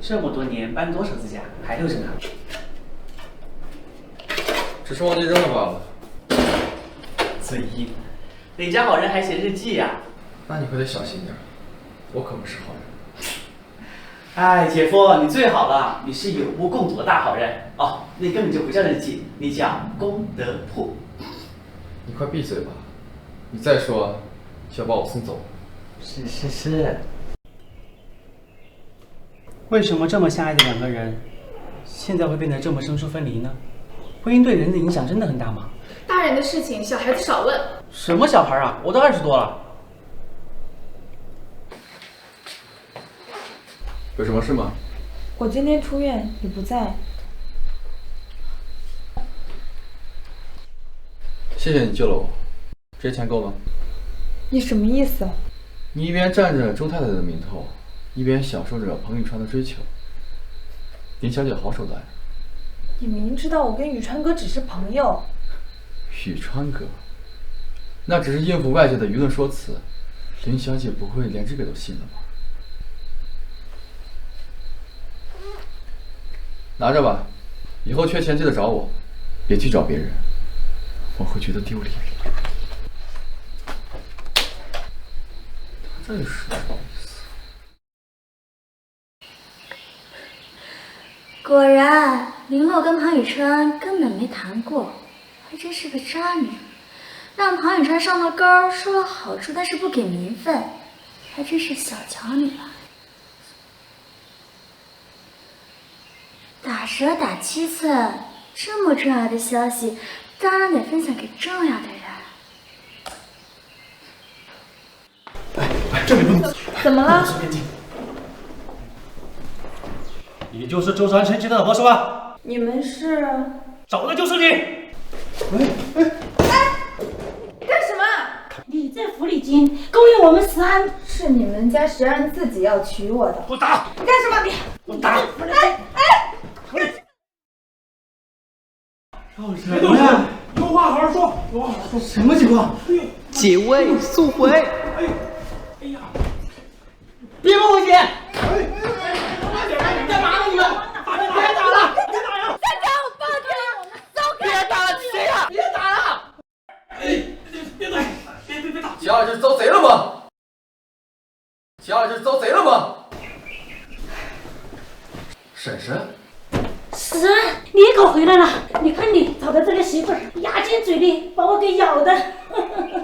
这么多年搬多少次家，还留着呢。只是忘记扔了罢了。嘴硬，哪家好人还写日记呀？那你可得小心点，我可不是好人。哎，姐夫，你最好了，你是有目共睹的大好人哦。那根本就不叫日记，你叫功德簿。你快闭嘴吧！你再说，就要把我送走。是。为什么这么相爱的2个人，现在会变得这么生疏分离呢？婚姻对人的影响真的很大吗？大人的事情，小孩子少问。什么小孩啊？我都20多了。有什么事吗？我今天出院，你不在。谢谢你救了我，这些钱够了。你什么意思？你一边占着周太太的名头，一边享受着彭宇川的追求。林小姐好手段。你明知道我跟宇川哥只是朋友。宇川哥，那只是应付外界的舆论说辞。林小姐不会连这个都信了吧？拿着吧，以后缺钱记得找我，别去找别人，我会觉得丢脸。他在说什么意思？果然，林洛跟庞宇川根本没谈过，还真是个渣女。让庞宇川上了钩，收了好处，但是不给名分，还真是小瞧你了。打折打7次，这么重要的消息，当然得分享给重要的人。这里不能。怎么了？你就是周传生集团的博士吧？你们是？找的就是你。干什么？你在府里间勾引我们石安，是你们家石安自己要娶我的。不打！你干什么？你不打！哎！别动呀！有话好好说，有话好好说。什么情况？解围速回。哎呀！别碰我姐！干嘛呢你们？别打了！别打了！站长，放开！走开！别打了，谁呀？别打了！别打！别打！秦二这是遭贼了吗？秦二这是遭贼了吗？婶婶。死人！你可回来了！你看你找的这个媳妇儿，牙尖嘴利，把我给咬的。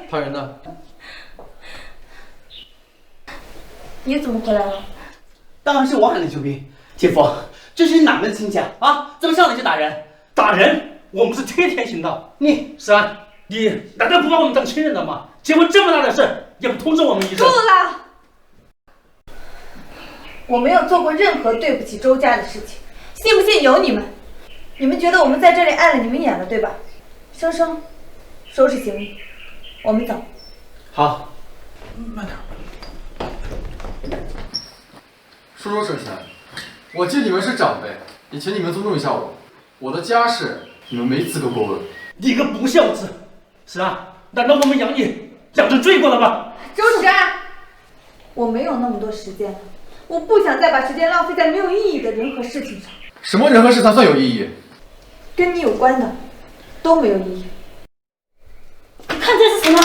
他人呢？你怎么回来了？当然是我喊的救兵。姐夫，这是哪门亲家啊？怎么上来就打人？打人？我们是天天行道。你石安，你难道不把我们当亲人了吗？结婚这么大的事，也不通知我们一声。够了！我没有做过任何对不起周家的事情，信不信由你们。你们觉得我们在这里碍了你们眼了，对吧？生生，收拾行李，我们走。好，慢点。说说婶婶，我敬你们是长辈，也请你们尊重一下我。我的家事你们没资格过问。你个不孝子！是啊，难道我们养你养成罪过了吗？周芷安，我没有那么多时间了，我不想再把时间浪费在没有意义的人和事情上。什么人和事才算有意义？跟你有关的都没有意义。你看这是什么？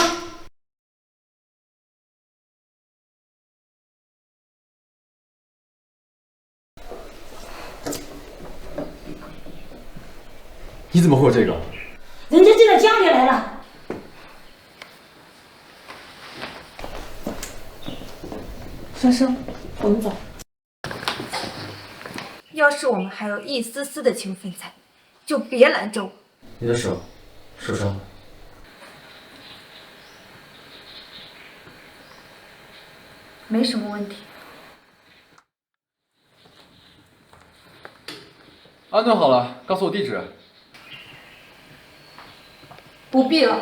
你怎么会有这个？人家进了家里来了。生生，我们走。要是我们还有一丝丝的情分在，就别拦着我。你的手受伤了。没什么问题。安顿好了，告诉我地址。不必了。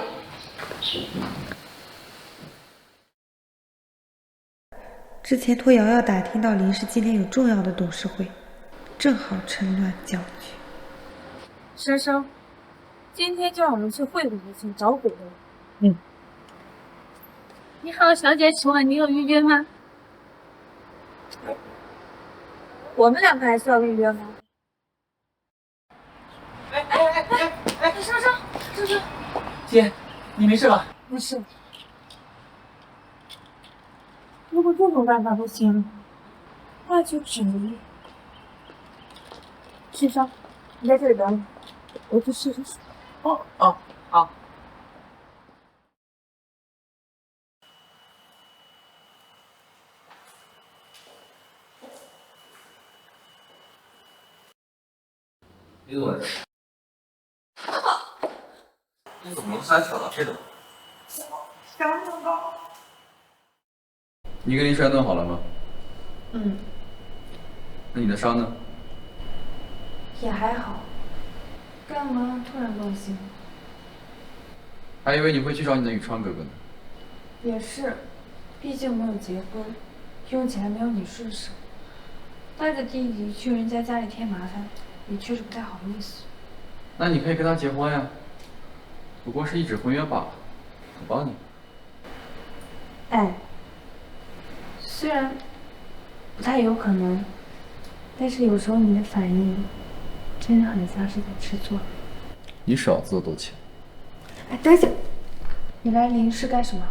之前托瑶瑶打听到林氏今天有重要的董事会，正好趁乱搅局。生生，今天叫我们去会馆请找鬼的。你好，小姐，请问你有预约吗？我们两个还需要预约吗？生生，姐，你没事吧？不是。如果这种办法不行，那就只能……生生，你在这里等我，我去试试水。好。你怎么来这？你怎么能瞎挑大黑的？伤那么高。你跟林氏安顿好了吗？嗯，那你的伤呢？也还好。干嘛突然动心？还以为你会去找你的宇川哥哥呢。也是，毕竟没有结婚，用起来没有你顺手。带着弟弟去人家家里添麻烦，也确实不太好意思。那你可以跟他结婚呀，不过是一纸婚约罢了，我帮你。哎，虽然不太有可能，但是有时候你的反应真的很像是在吃醋。你少自作多情。哎，等一下，你来林氏干什么？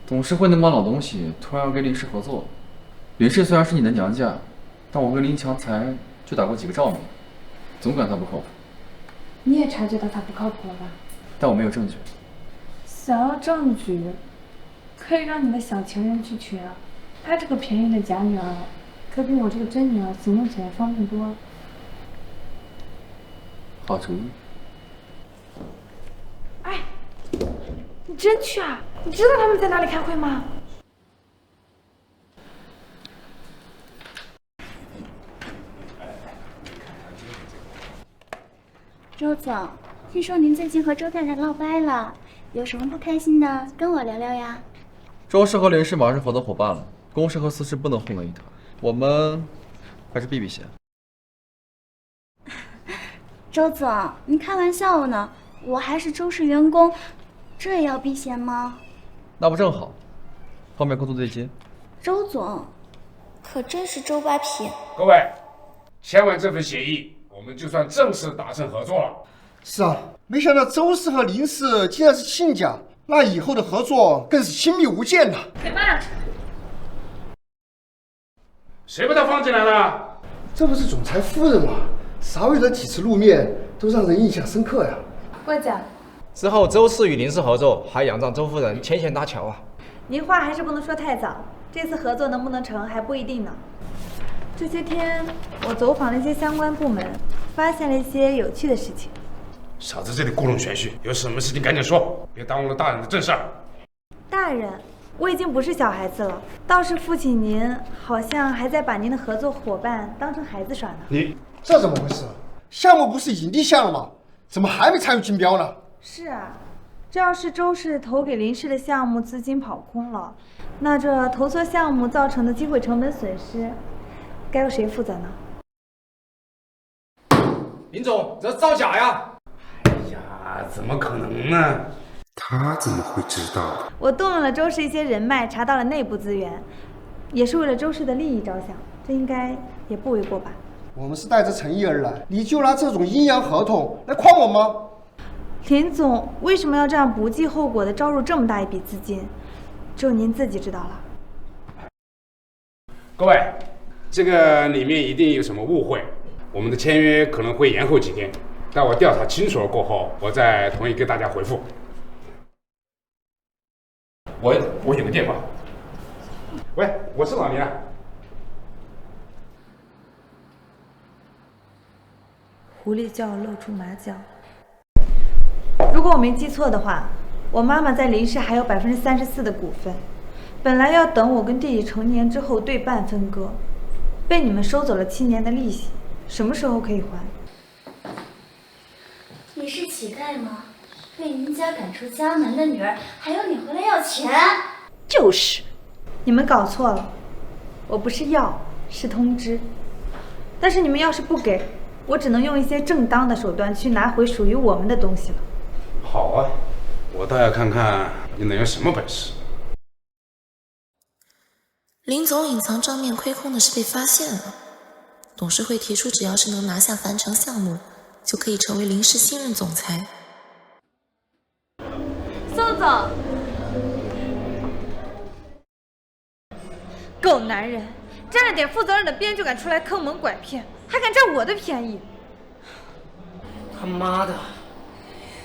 董事会那帮老东西突然要跟林氏合作。林氏虽然是你的娘家，但我跟林强才就打过几个照面，总感他不靠谱。你也察觉到他不靠谱了吧？但我没有证据。想要证据，可以让你的小情人去取啊。她这个便宜的假女儿，可比我这个真女儿行动起来方便多了。好主意。哎，你真去啊？你知道他们在哪里开会吗？周总，听说您最近和周太太闹掰了，有什么不开心的，跟我聊聊呀。周氏和林氏马上是合作伙伴了，公氏和私事不能混为一谈，我们还是避避嫌。周总，您开玩笑呢？我还是周氏员工，这也要避嫌吗？那不正好，方便工作对接。周总，可真是周扒皮。各位，签完这份协议，我们就算正式达成合作了。是啊，没想到周氏和林氏竟然是亲家，那以后的合作更是亲密无间了。开饭。谁把他放进来了？这不是总裁夫人吗？稍微的几次露面，都让人印象深刻呀。过奖。之后周氏与林氏合作，还仰仗周夫人牵线搭桥啊。您话还是不能说太早，这次合作能不能成还不一定呢。这些天我走访了一些相关部门，发现了一些有趣的事情。少在这里故弄玄虚，有什么事情赶紧说，别耽误了大人的正事儿。大人，我已经不是小孩子了，倒是父亲您好像还在把您的合作伙伴当成孩子耍呢。你这怎么回事？项目不是影帝项了吗？怎么还没参与竞标呢？是啊，这要是周氏投给林氏的项目资金跑空了，那这投错项目造成的机会成本损失，该由谁负责呢？林总，这造假呀！哎呀，怎么可能呢？他怎么会知道？我动用了周氏一些人脉，查到了内部资源，也是为了周氏的利益着想，这应该也不为过吧？我们是带着诚意而来，你就拿这种阴阳合同来诓我吗？林总为什么要这样不计后果的招入这么大一笔资金？只有您自己知道了。各位，这个里面一定有什么误会，我们的签约可能会延后几天，待我调查清楚了过后，我再统一给大家回复。我有个电话。喂，我是老林啊。狐狸就要露出马脚。如果我没记错的话，我妈妈在林氏还有34%的股份，本来要等我跟弟弟成年之后对半分割，被你们收走了7年的利息，什么时候可以还？你是乞丐吗？被您家赶出家门的女儿，还要你回来要钱？就是，你们搞错了，我不是要，是通知。但是你们要是不给，我只能用一些正当的手段去拿回属于我们的东西了。好啊，我倒要看看你能有什么本事。林总隐藏账面亏空的事被发现了，董事会提出只要是能拿下樊城项目，就可以成为林氏新任总裁。宋总，狗男人，占了点负责任的边就敢出来坑蒙拐骗，还敢占我的便宜！他妈的，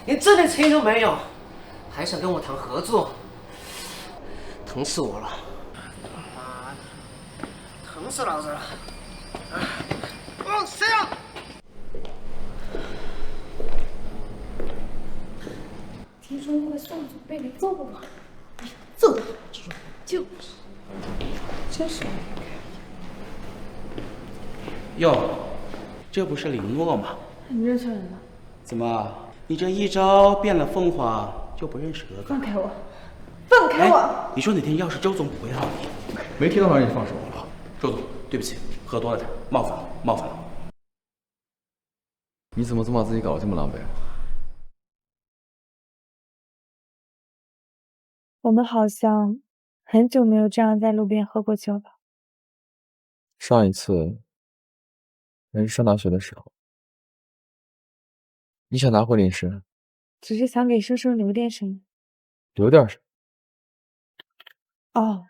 连这点诚意都没有，还想跟我谈合作，疼死我了！妈的，疼死老子了！谁呀？听说因为宋总被雷揍了，揍他！就真是。哟，这不是林诺吗？你认错人了？怎么，你这一朝变了凤凰就不认蛇了？放开我！放开我！你说哪天要是周总不要你，没听到让你放手。周总，对不起，喝多了点，冒犯了，冒犯了。你怎么总把自己搞得这么狼狈？我们好像很久没有这样在路边喝过酒了。上一次还是上大学的时候。你想拿回林氏？只是想给生生留点什么。留点什么？哦，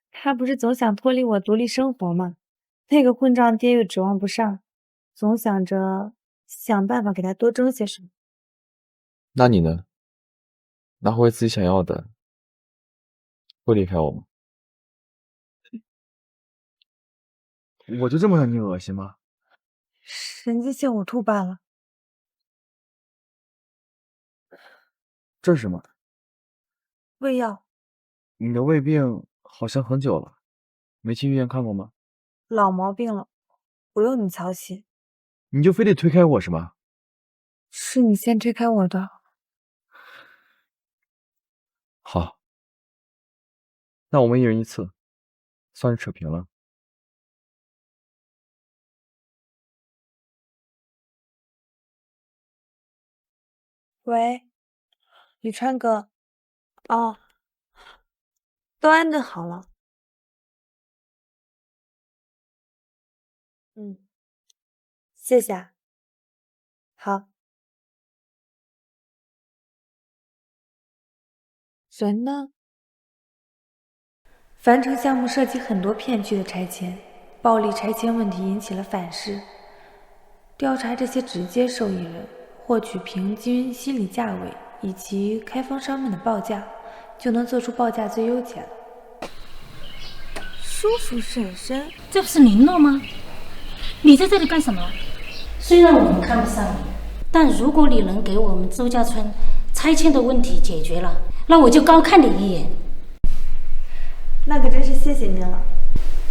他不是总想脱离我独立生活吗？那个混账爹又指望不上，总想着想办法给他多争些什么。那你呢？拿回自己想要的，会离开我吗？我就这么让你恶心吗？神经性呕吐罢了。这是什么？胃药。你的胃病好像很久了，没去医院看过吗？老毛病了，不用你操心。你就非得推开我是吗？是你先推开我的。好，那我们一人一次，算是扯平了。喂，宇川哥。哦，都安顿好了。谢谢啊。好。人呢？樊城项目涉及很多片区的拆迁，暴力拆迁问题引起了反噬。调查这些直接受益人，获取平均心理价位以及开发商们的报价，就能做出报价最优解了。叔叔婶婶，这不是林诺吗？你在这里干什么？虽然我们看不上你，但如果你能给我们周家村拆迁的问题解决了，那我就高看你一眼。那可真是谢谢您了。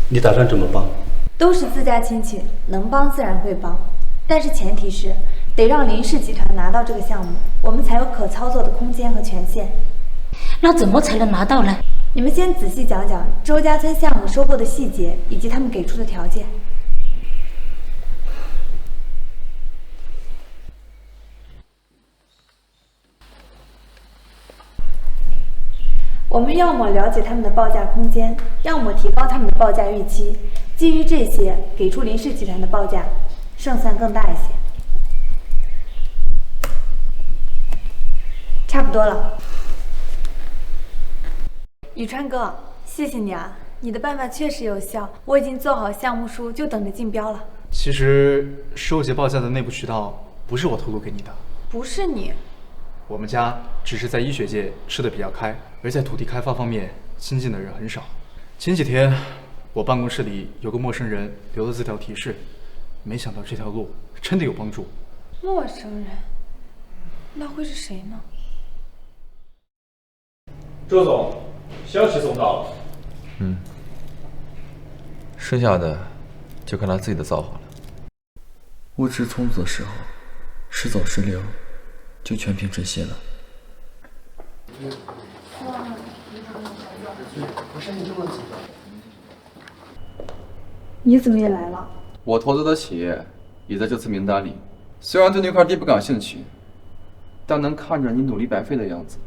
你打算怎么帮？都是自家亲戚，能帮自然会帮，但是前提是得让林氏集团拿到这个项目，我们才有可操作的空间和权限。那怎么才能拿到呢？你们先仔细讲讲周家村项目收购的细节以及他们给出的条件。我们要么了解他们的报价空间，要么提高他们的报价预期，基于这些给出林氏集团的报价，胜算更大一些。差不多了。宇川哥，谢谢你啊，你的办法确实有效，我已经做好项目书，就等着竞标了。其实收集报价的内部渠道不是我透露给你的。不是你。我们家只是在医学界吃得比较开，而在土地开发方面亲近的人很少。前几天我办公室里有个陌生人留了字条提示，没想到这条路真的有帮助。陌生人？那会是谁呢？周总，消息送到了。剩下的就看他自己的造化了。物质充足的时候，时走时留，就全凭这些了。你怎么也来了？我投资的企业也在这次名单里，虽然对那块地不感兴趣，但能看着你努力白费的样子，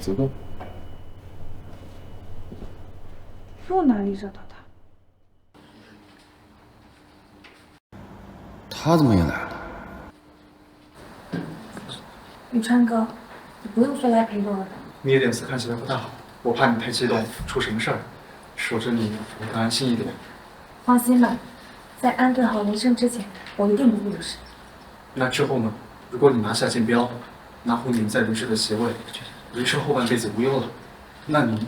足够。又哪里惹到他？他怎么也来了？宇川哥，你不用非来陪我的。你的脸色看起来不大好，我怕你太激动出什么事儿，守着你我更安心一点。放心吧，在安顿好人生之前，我一定不会有事。那之后呢？如果你拿下竞标，拿回你在人事的席位，人生后半辈子无忧了，那你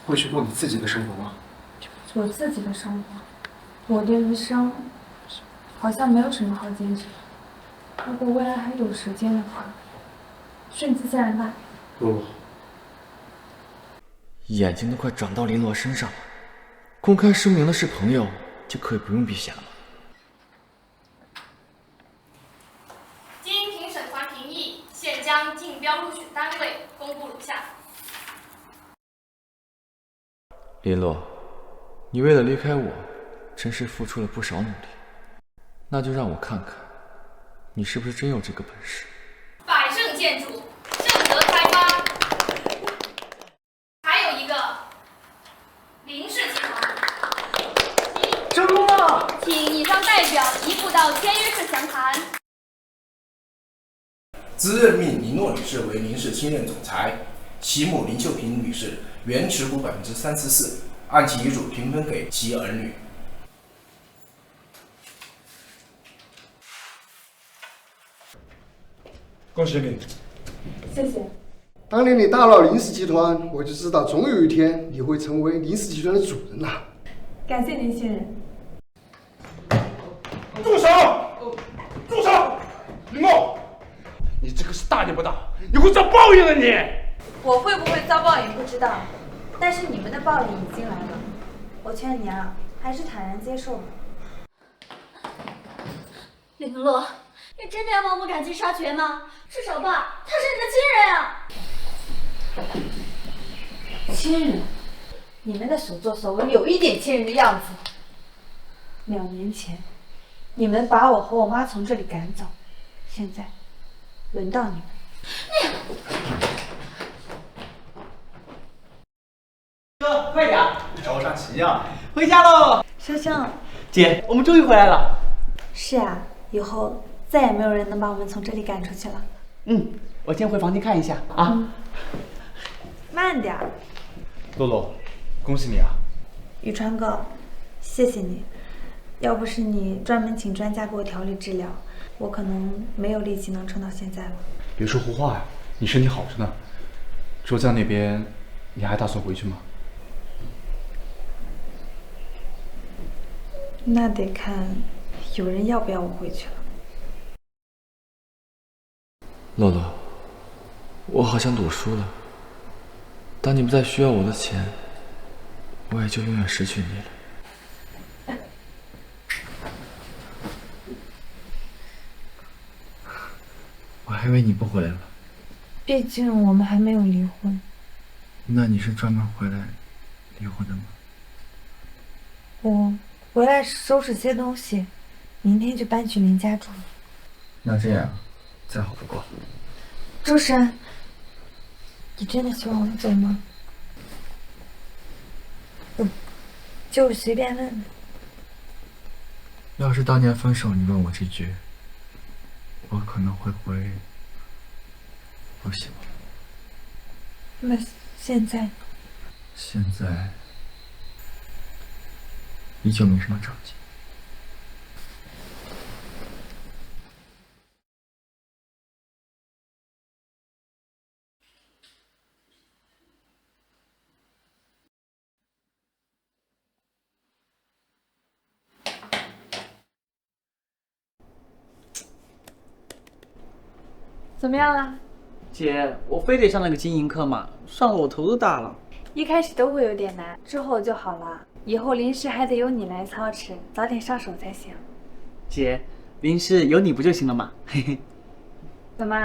会去过你自己的生活吗？我自己的生活，我的余生好像没有什么好坚持的。如果未来还有时间的话，顺其自然吧。不，眼睛都快长到林洛身上了，公开声明的是朋友，就可以不用避嫌了。经评审团评议，现将竞标录取单位公布如下。林洛，你为了离开我，真是付出了不少努力。那就让我看看，你是不是真有这个本事。百盛建筑、正德开发，还有一个林氏集团。成功了！请乙方代表移步到签约室详谈。兹任命林诺女士为林氏新任总裁，其母林秀萍女士原持股34%，按其遗嘱平分给其儿女。恭喜你！谢谢。当年你打扰林氏集团，我就知道总有一天你会成为林氏集团的主人呐。感谢您信任。住手！住手！林诺，你这个是大逆不道，你会遭报应的你！我会不会遭报应不知道，但是你们的报应已经来了。我劝你啊，还是坦然接受吧。林洛，你真的要把我们赶尽杀绝吗？至少吧，他是你的亲人啊！亲人？你们的所作所为有一点亲人的样子。2年前，你们把我和我妈从这里赶走，现在轮到你们哥，快点！着啥急呀？回家喽！生生，姐，我们终于回来了。是啊，以后再也没有人能把我们从这里赶出去了。我先回房间看一下啊。慢点儿。洛洛，恭喜你啊！宇川哥，谢谢你。要不是你专门请专家给我调理治疗，我可能没有力气能撑到现在了。别说胡话呀，你身体好着呢。周江那边，你还打算回去吗？那得看有人要不要我回去了。洛洛，我好像赌输了。当你不再需要我的钱，我也就永远失去你了。我还以为你不回来了。毕竟我们还没有离婚。那你是专门回来离婚的吗？我回来收拾些东西，明天就搬去林家住。那这样，再好不过。周深，你真的希望我走吗？我就随便问问。要是当年分手你问我这句，我可能会回不喜欢。那现在？现在依旧没什么长进。怎么样啊？姐，我非得上那个经营课嘛，上了我头都大了。一开始都会有点难，之后就好了。以后临时还得由你来操持，早点上手才行。姐，临时有你不就行了嘛？嘿嘿。怎么，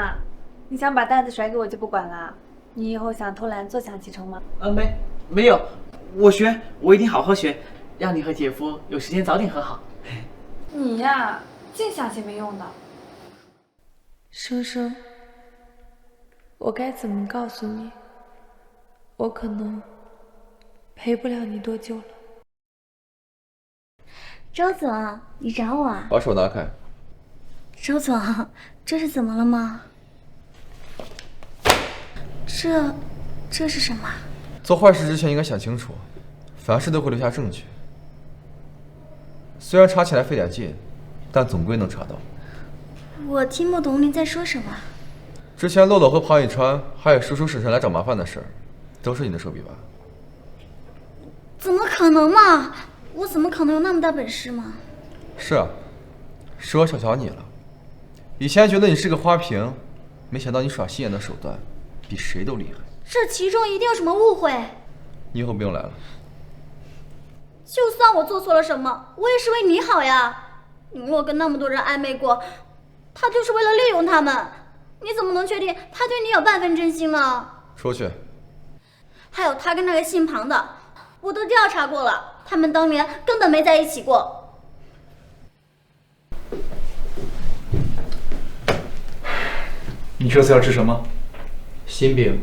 你想把担子甩给我就不管了？你以后想偷懒坐享其成吗？没有，我一定好好学，让你和姐夫有时间早点和好。你呀，净想些没用的。生生，我该怎么告诉你？我可能陪不了你多久了。周总，你找我啊？把手拿开。周总，这是怎么了吗？这是什么？做坏事之前应该想清楚，凡事都会留下证据。虽然查起来费点劲，但总归能查到。我听不懂你在说什么。之前洛洛和庞宇川还有叔叔婶婶来找麻烦的事儿，都是你的手笔吧？怎么可能嘛！我怎么可能有那么大本事嘛？是啊，是我小瞧你了。以前觉得你是个花瓶，没想到你耍心眼的手段比谁都厉害。这其中一定有什么误会。你以后不用来了。就算我做错了什么，我也是为你好呀。你若跟那么多人暧昧过，他就是为了利用他们。你怎么能确定他对你有半分真心呢？出去。还有他跟那个姓庞的，我都调查过了，他们当年根本没在一起过。你这次要治什么？心病。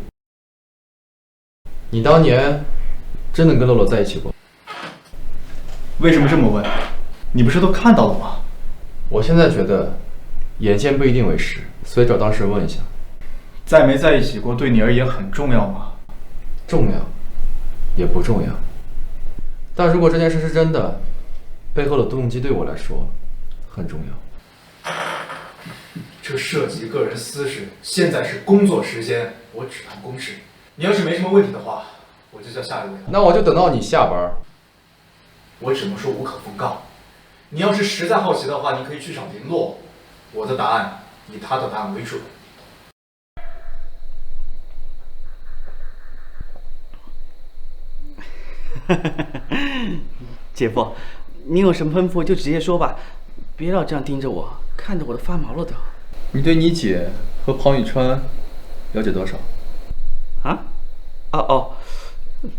你当年真的跟洛洛在一起过？为什么这么问？你不是都看到了吗？我现在觉得眼见不一定为实，所以找当事人问一下。在没在一起过对你而言很重要吗？重要，也不重要。但如果这件事是真的，背后的动机对我来说很重要。这涉及个人私事，现在是工作时间，我只谈公事。你要是没什么问题的话，我就叫下一位。那我就等到你下班。我只能说无可奉告。你要是实在好奇的话，你可以去找林洛。我的答案以他的答案为准。姐夫，你有什么吩咐就直接说吧，别老这样盯着我，看得我都发毛了都。你对你姐和庞宇川了解多少？啊？哦，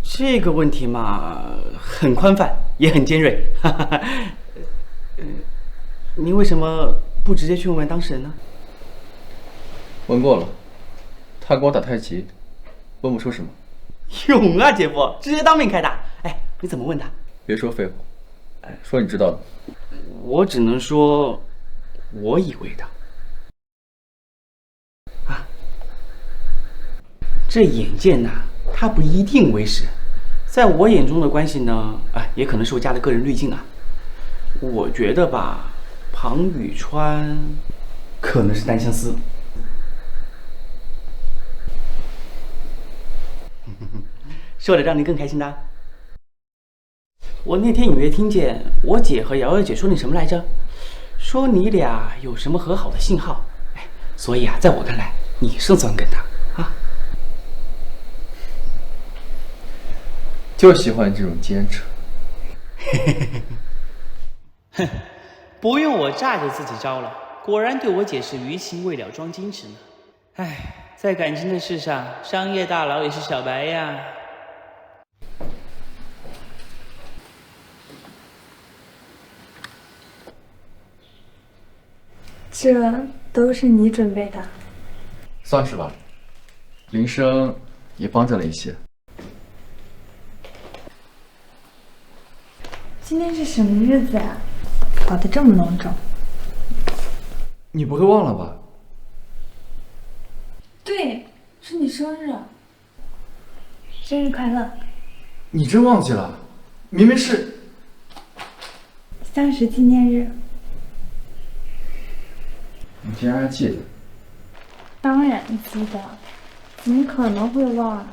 这个问题嘛，很宽泛，也很尖锐。你为什么不直接去问问当事人呢？问过了，他跟我打太极，问不出什么。勇啊，姐夫，直接当面开打。哎，你怎么问他？别说废话，说你知道的。我只能说，我以为的。啊，这眼见呐，它不一定为实。在我眼中的关系呢，也可能是我加的个人滤镜啊。我觉得吧，庞宇川可能是单相思。说的让你更开心的。我那天隐约听见我姐和瑶瑶姐说你什么来着？说你俩有什么和好的信号。所以啊，在我看来，你胜算更大啊。就喜欢这种坚持。哼，不用我炸就自己招了，果然对我姐是余情未了装矜持呢。唉，在感情的事上，商业大佬也是小白呀。这都是你准备的？算是吧，铃声也帮着了一些。今天是什么日子啊？搞得这么隆重。你不会忘了吧？对，是你生日。生日快乐！你真忘记了？明明是30纪念日。你竟然还记得？当然记得，怎么可能会忘啊？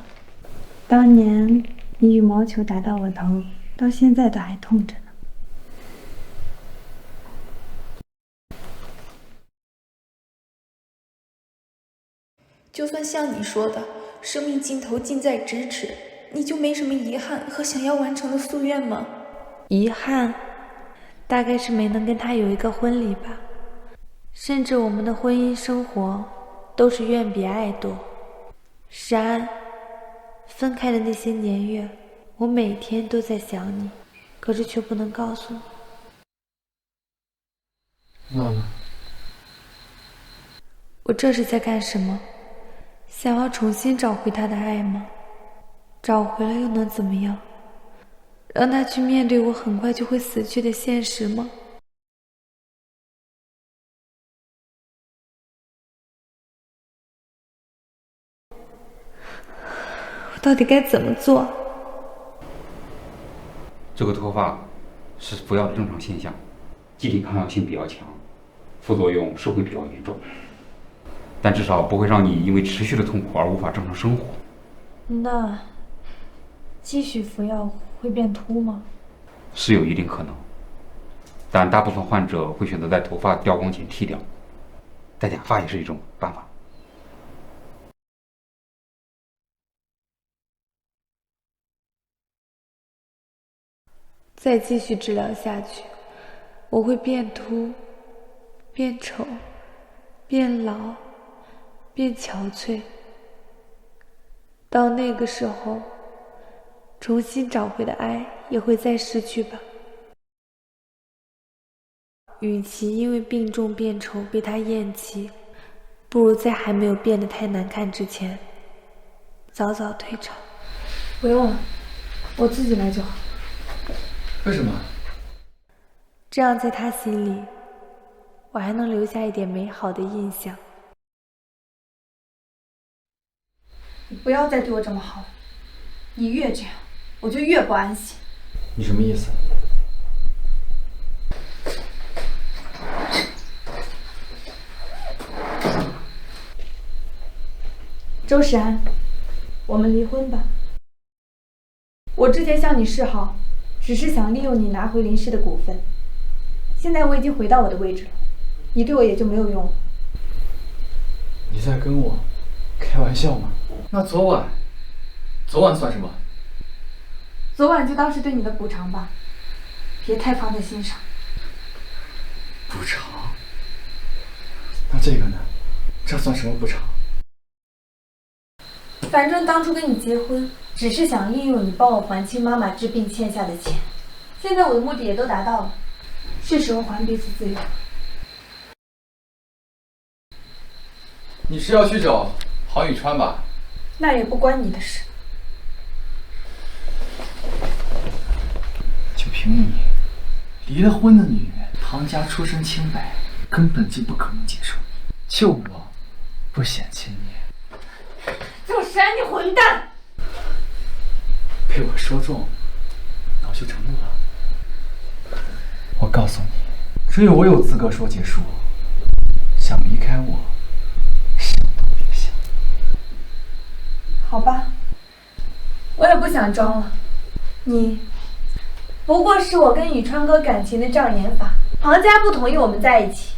当年你羽毛球打到我头，到现在都还痛着呢。就算像你说的，生命尽头近在咫尺，你就没什么遗憾和想要完成的夙愿吗？遗憾，大概是没能跟他有一个婚礼吧。甚至我们的婚姻生活都是怨比爱多。石安，分开的那些年月，我每天都在想你，可是却不能告诉你。妈妈，我这是在干什么？想要重新找回他的爱吗？找回了又能怎么样？让他去面对我很快就会死去的现实吗？我到底该怎么做？这个脱发是服药的正常现象，机体抗药性比较强，副作用是会比较严重，但至少不会让你因为持续的痛苦而无法正常生活。那继续服药会变秃吗？是有一定可能，但大部分患者会选择在头发掉光前剃掉，戴假发也是一种办法。再继续治疗下去，我会变秃、变丑、变老、变憔悴。到那个时候，重新找回的爱也会再失去吧。与其因为病重变丑被他厌弃，不如在还没有变得太难看之前，早早退场。不用了，我自己来就好。为什么？这样在他心里，我还能留下一点美好的印象。你不要再对我这么好了，你越这样，我就越不安心。你什么意思？周世安，我们离婚吧。我之前向你示好，只是想利用你拿回林氏的股份。现在我已经回到我的位置了，你对我也就没有用了。你在跟我开玩笑吗？那昨晚算什么？昨晚就当是对你的补偿吧，别太放在心上。补偿？那这个呢？这算什么补偿？反正当初跟你结婚，只是想利用你帮我还清妈妈治病欠下的钱。现在我的目的也都达到了，是时候还彼此自由。你是要去找唐宇川吧？那也不关你的事。就凭你，离了婚的女人，唐家出身清白，根本就不可能接受。就我，不嫌弃你。周山，你混蛋！被我说中，恼羞成怒了。我告诉你，只有我有资格说结束。想离开我，想都别想。好吧，我也不想装了。你不过是我跟宇川哥感情的障眼法，唐家不同意我们在一起，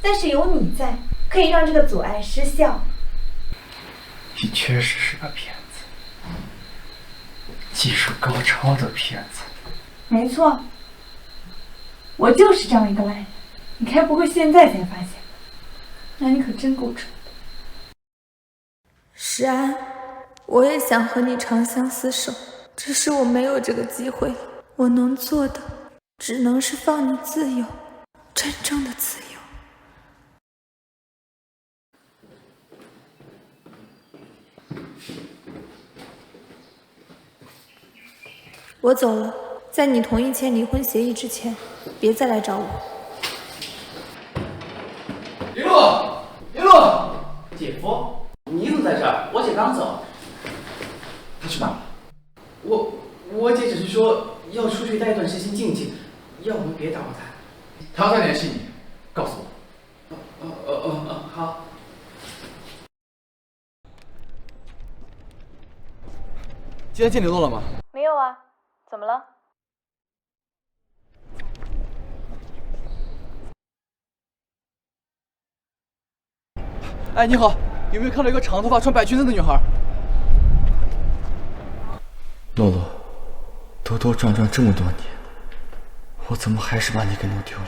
但是有你在，可以让这个阻碍失效。你确实是个骗子，技术高超的骗子。没错，我就是这样一个烂人，你该不会现在才发现吧？那你可真够蠢的。石安，我也想和你长相厮守，只是我没有这个机会。我能做的，只能是放你自由，真正的自由。我走了，在你同意签离婚协议之前，别再来找我。林洛，林洛，姐夫，你怎么在这儿？我姐刚走。他去哪了？我姐只是说要出去待一段时间静静，要我们别打扰她。她要再联系你，告诉我。好。今天见联络了吗？没有啊，怎么了？哎，你好，有没有看到一个长头发、穿白裙子的女孩？洛洛，兜兜转转这么多年，我怎么还是把你给弄丢了？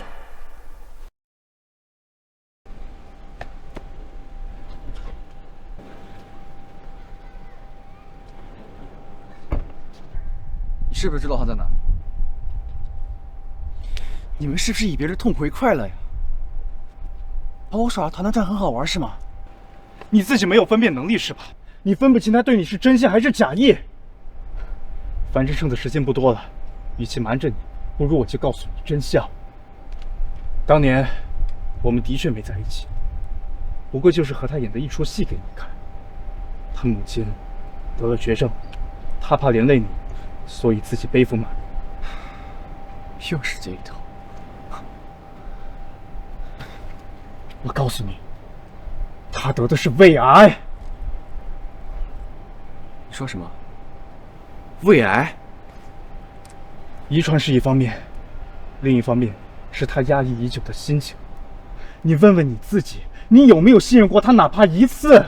你是不是知道她在哪？你们是不是以别人痛苦为快乐呀？把我耍团团转很好玩是吗？你自己没有分辨能力是吧？你分不清他对你是真心还是假意。反正剩的时间不多了，与其瞒着你，不如我就告诉你真相。当年我们的确没在一起，不过就是和他演的一出戏给你看。他母亲得了绝症，他怕连累你，所以自己背负满。又是这一套。我告诉你，他得的是胃癌。你说什么？胃癌？遗传是一方面，另一方面是他压抑已久的心情。你问问你自己，你有没有信任过他哪怕一次？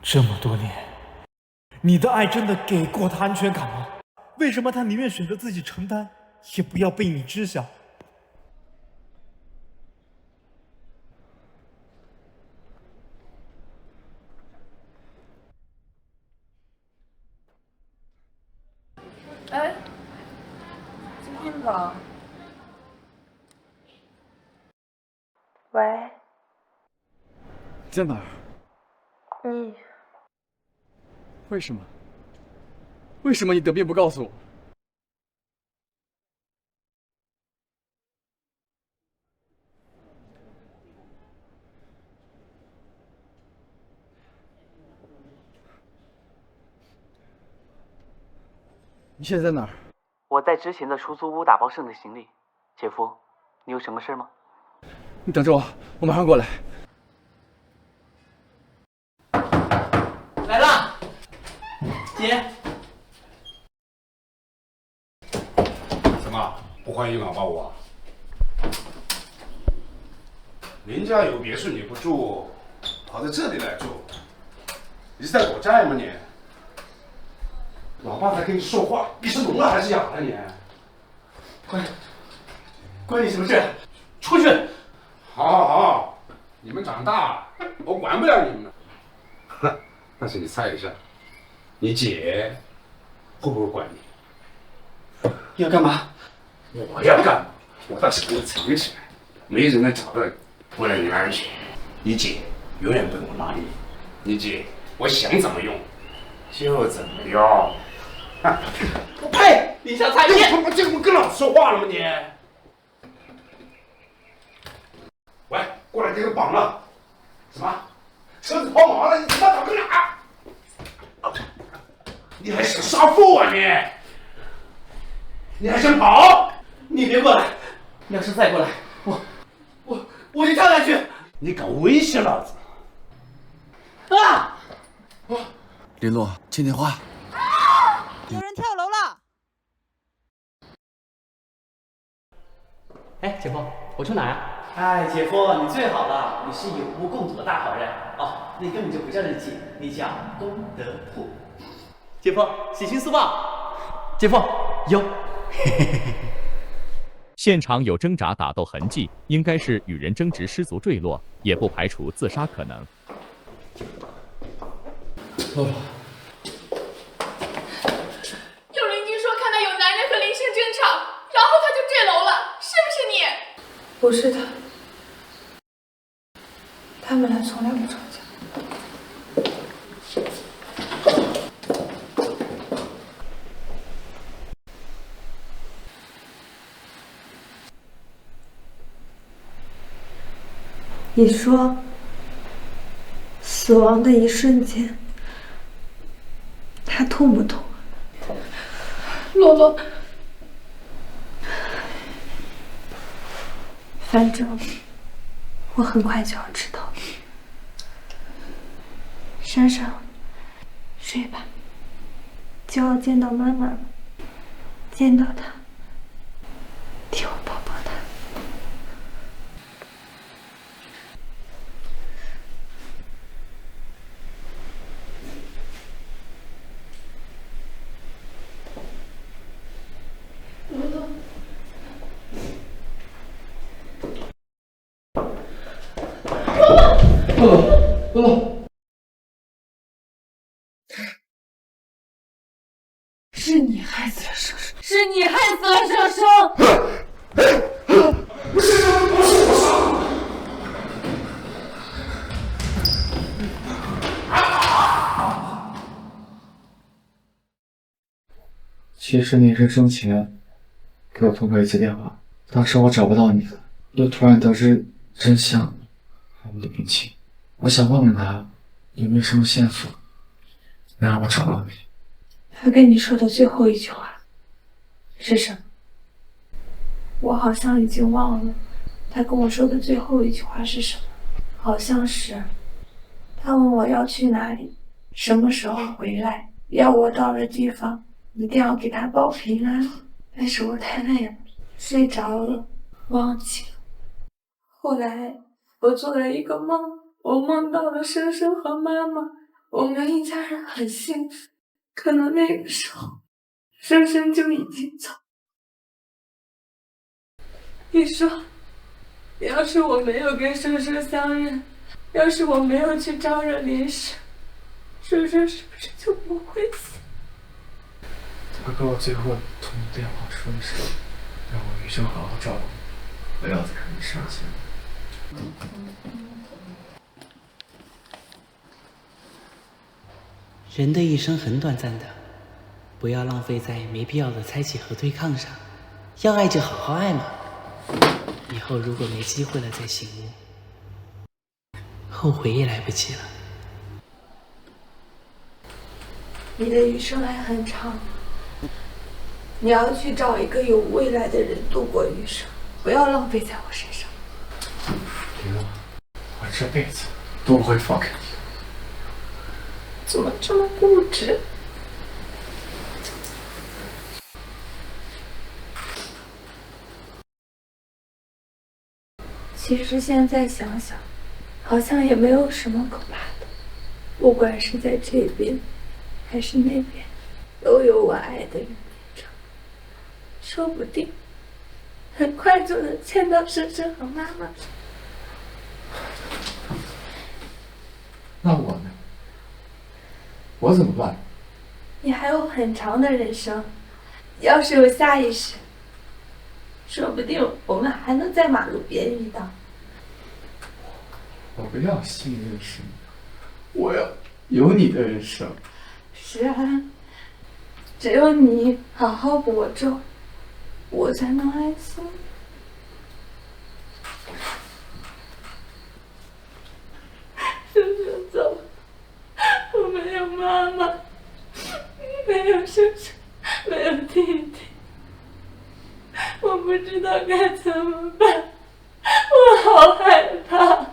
这么多年，你的爱真的给过他安全感吗？为什么他宁愿选择自己承担，也不要被你知晓？哎，今天吧。喂。在哪儿？你。为什么？为什么你得病不告诉我？你现在在哪儿？我在之前的出租屋打包剩的行李。姐夫，你有什么事吗？你等着我，我马上过来。来了，姐。怎么不欢迎老包我？人家有别墅你不住，跑到这里来住，你是在躲债吗你？老爸在跟你说话，你是聋了还是哑了你？快关你什么事？出去！好，好，好，你们长大了，我管不了你们了。哼，但是你猜一下，你姐会不会管你？要干嘛？我要干嘛？我倒是给你藏起来，没人能找到你。为了你的安全，你姐永远被我拿捏。你姐，我想怎么用就怎么用。我呸！你想猜骗？你怎么跟老子说话了吗你？喂，过来给我绑了！什么？车子抛锚了？你他妈跑去哪？你还想杀父啊你？你还想跑？你别过来！你要是再过来，我就跳下去！你敢威胁老子？啊！林洛，接电话。有人跳楼了！哎，姐夫，我去哪呀？哎，姐夫，你最好了，你是有目共睹的大好人哦。那根本就不叫日记，你叫功德簿。姐夫，喜讯速报！姐夫，有。现场有挣扎打斗痕迹，应该是与人争执失足坠落，也不排除自杀可能。洛洛，有邻居说看到有男人和林氏争吵，然后他就坠楼了，是不是你？不是他，他们俩从来不吵架。你说，死亡的一瞬间，他痛不痛？洛洛，反正我很快就要知道了。珊珊，睡吧，就要见到妈妈了，见到她，替我抱抱她。洛洛，是你害死了生生，是你害死了生生。不是，不是我杀的。其实你是生前给我通过一次电话，当时我找不到你了，又突然得知真相，我们的病情，我想问问他有没有什么线索，能让我找到你。他跟你说的最后一句话是什么？我好像已经忘了，他跟我说的最后一句话是什么？好像是，他问我要去哪里，什么时候回来，要我到了地方一定要给他报平安。但是我太累了，睡着了，忘记了。后来我做了一个梦，我梦到了生生和妈妈，我们一家人很幸福。可能那个时候，生生就已经走。你说，要是我没有跟生生相认，要是我没有去招惹林氏，生生是不是就不会死？他跟我最后通电话说的是，让我余生好好照顾你，不要再让你伤心了。人的一生很短暂的，不要浪费在没必要的猜忌和对抗上。要爱就好好爱嘛。以后如果没机会了再醒悟，后悔也来不及了。你的余生还很长，你要去找一个有未来的人度过余生，不要浪费在我身上。林洛，我这辈子都不会放开你。怎么这么固执？其实现在想想，好像也没有什么可怕的。不管是在这边，还是那边，都有我爱的人陪着。说不定，很快就能见到生生和妈妈。那我呢？我怎么办？你还有很长的人生，要是有下一世，说不定我们还能在马路边遇到。我不要新人生，我要有你的人生。是啊，只有你好好播种，我才能安心。生生走，我没有妈妈，没有生生，没有弟弟，我不知道该怎么办，我好害怕。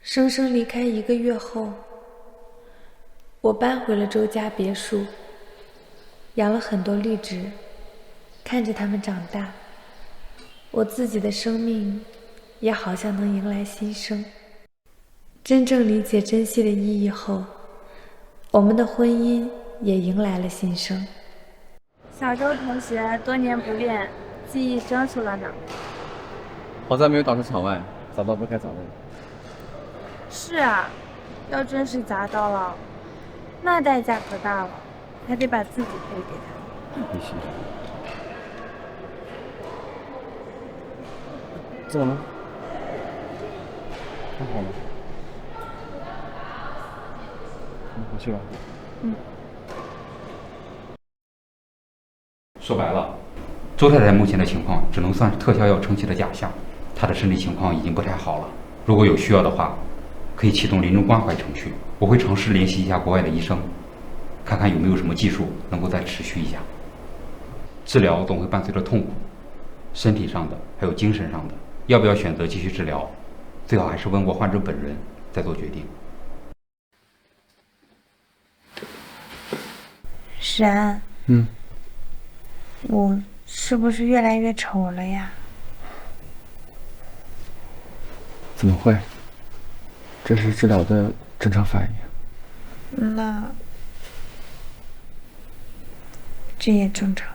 生生离开1个月后，我搬回了周家别墅，养了很多绿植，看着它们长大，我自己的生命也好像能迎来新生。真正理解珍惜的意义后，我们的婚姻也迎来了新生。小周同学多年不见，记忆生疏了呢。好在没有打出场外，早到不该早的。是啊，要真是砸到了，那代价可大了，还得把自己赔给他。必须。怎么了？还好吗？回去吧。说白了，周太太目前的情况只能算是特效药撑起的假象，她的身体情况已经不太好了。如果有需要的话，可以启动临终关怀程序，我会尝试联系一下国外的医生，看看有没有什么技术能够再持续一下。治疗总会伴随着痛苦，身体上的还有精神上的，要不要选择继续治疗，最好还是问过患者本人再做决定。石安，我是不是越来越丑了呀？怎么会？这是治疗的正常反应。那这也正常。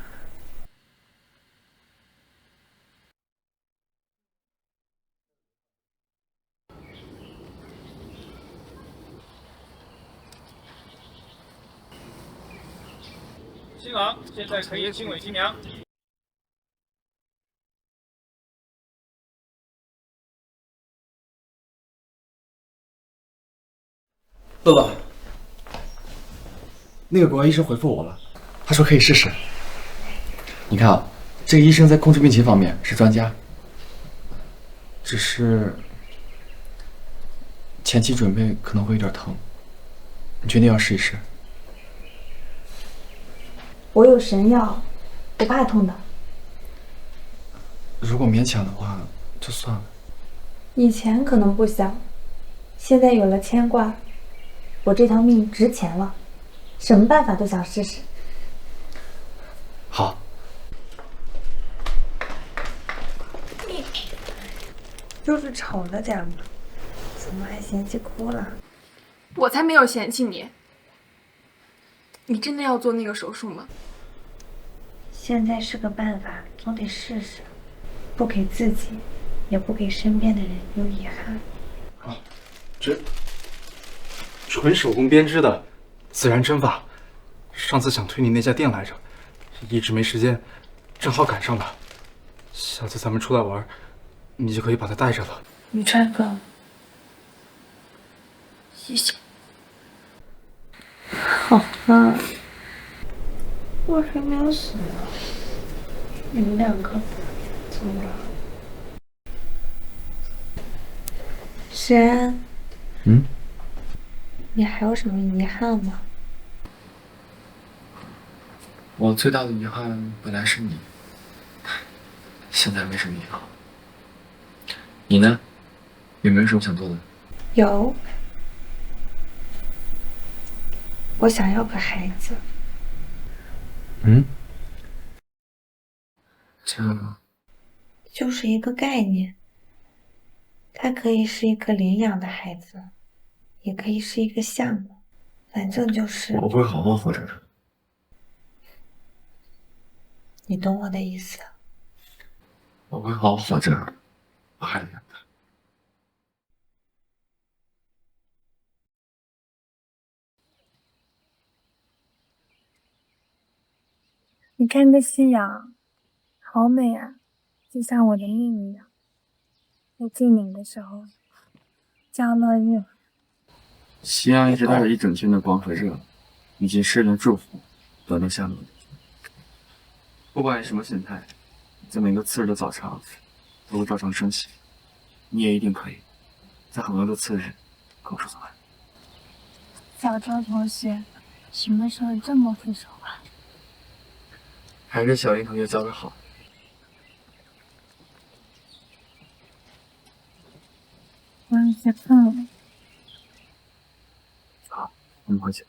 新郎现在可以亲吻新娘。乐乐，那个国外医生回复我了，他说可以试试。你看啊，这个医生在控制病情方面是专家，只是前期准备可能会有点疼，你决定要试一试？我有神药，不怕痛的。如果勉强的话，就算了。以前可能不想，现在有了牵挂，我这条命值钱了，什么办法都想试试。好。你就是丑了点嘛，怎么还嫌弃哭了？我才没有嫌弃你。你真的要做那个手术吗？现在是个办法，总得试试，不给自己，也不给身边的人有遗憾。啊，这纯手工编织的自然针法，上次想推你那家店来着，一直没时间，正好赶上了。下次咱们出来玩，你就可以把它带着了。宇川哥，谢谢。好啊，我还没有死呢，你们两个怎么了？石安，你还有什么遗憾吗？我最大的遗憾本来是你，现在没什么遗憾。你呢？有没有什么想做的？有，我想要个孩子。这就是一个概念，他可以是一个领养的孩子，也可以是一个项目，反正就是我会好好活着的。你懂我的意思。我会好好活着，我爱你的。你看这夕阳，好美啊，就像我的命一样。在静宁的时候，将落日。夕阳一直带着一整天的光和热，以及诗人的祝福，短到下落。不管你什么心态，在每个次日的早上，都会照常升起。你也一定可以，在很多个次日，跟我说早安。小周同学，什么时候这么会说话？还是小英同学教的好。我有些困了。好，我们回去。